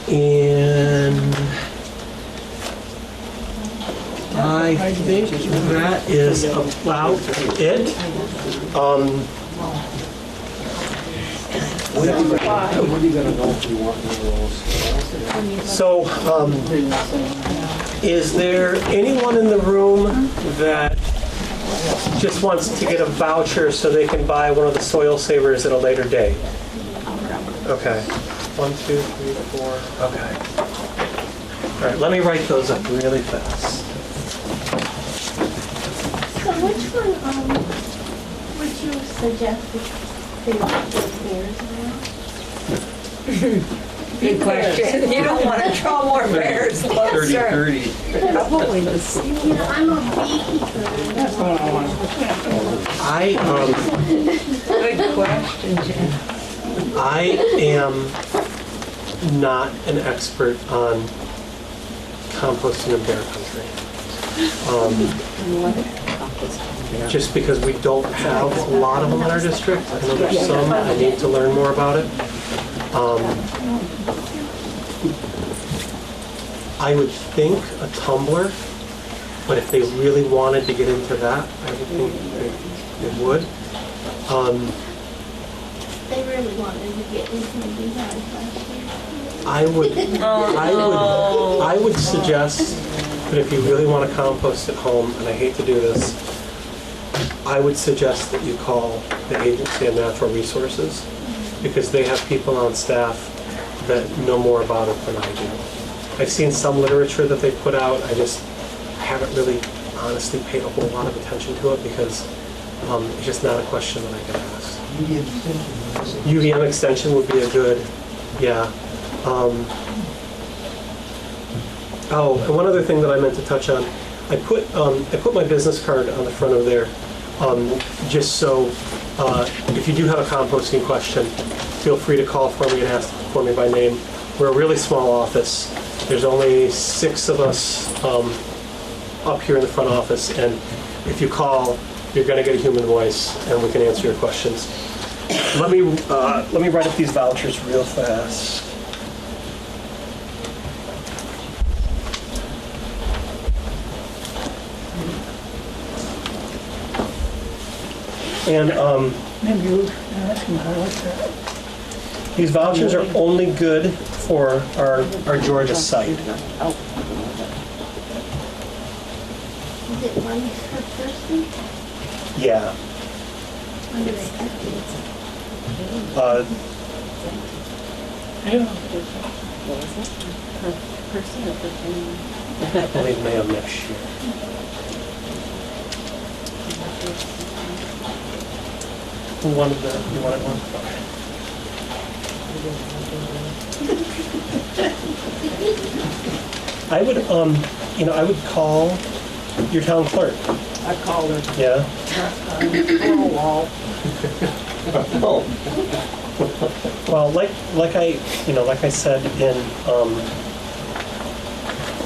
And I think that is about it. When are you gonna know if you want one of those? So, is there anyone in the room that just wants to get a voucher so they can buy one of the Soil Savers at a later date? Okay. 1, 2, 3, 4. Okay. All right, let me write those up really fast. So which one, would you suggest they want those bears now? Good question. You don't want to draw more bears, closer. 30-30. Probably the same. You know, I'm a beekeeper. That's what I want. Good question, Jen. I am not an expert on composting in bear country. Just because we don't have a lot of them in our district. I know there's some, I need to learn more about it. I would think a tumbler, but if they really wanted to get into that, I would think they would. They really wanted to get into the beehive last year. I would suggest that if you really want to compost at home, and I hate to do this, I would suggest that you call the Agency of Natural Resources, because they have people on staff that know more about it than I do. I've seen some literature that they put out. I haven't really honestly paid a whole lot of attention to it because it's just not a question that I get asked. UVM extension would be a good, yeah. Oh, and one other thing that I meant to touch on, I put my business card on the front of there, just so if you do have a composting question, feel free to call for me and ask for me by name. We're a really small office. There's only 6 of us up here in the front office, and if you call, you're going to get a human voice, and we can answer your questions. Let me write up these vouchers real fast. And Maybe you ask them how much that. these vouchers are only good for our Georgia site. Is it one per person? Yeah. When do they have Per person or per family? I believe May of next year. Who wanted you wanted one? I would, I would call your town clerk. I called her. Yeah? Wall. Oh. Well, like I said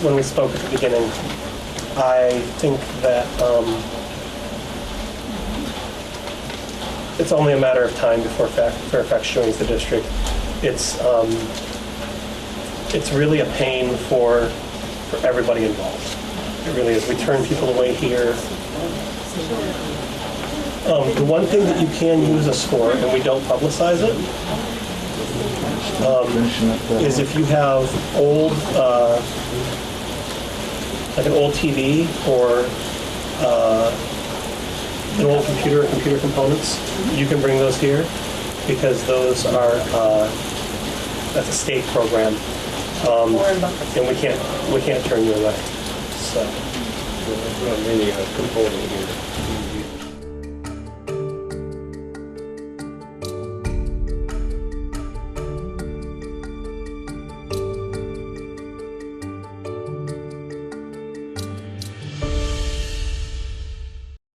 when we spoke at the beginning, I think that it's only a matter of time before Fairfax joins the district. It's really a pain for everybody involved. It really is. We turn people away here. The one thing that you can use us for, and we don't publicize it, is if you have old, like an old TV or an old computer or computer components, you can bring those here because those are, that's a state program. And we can't turn you away. So. There's not many components here.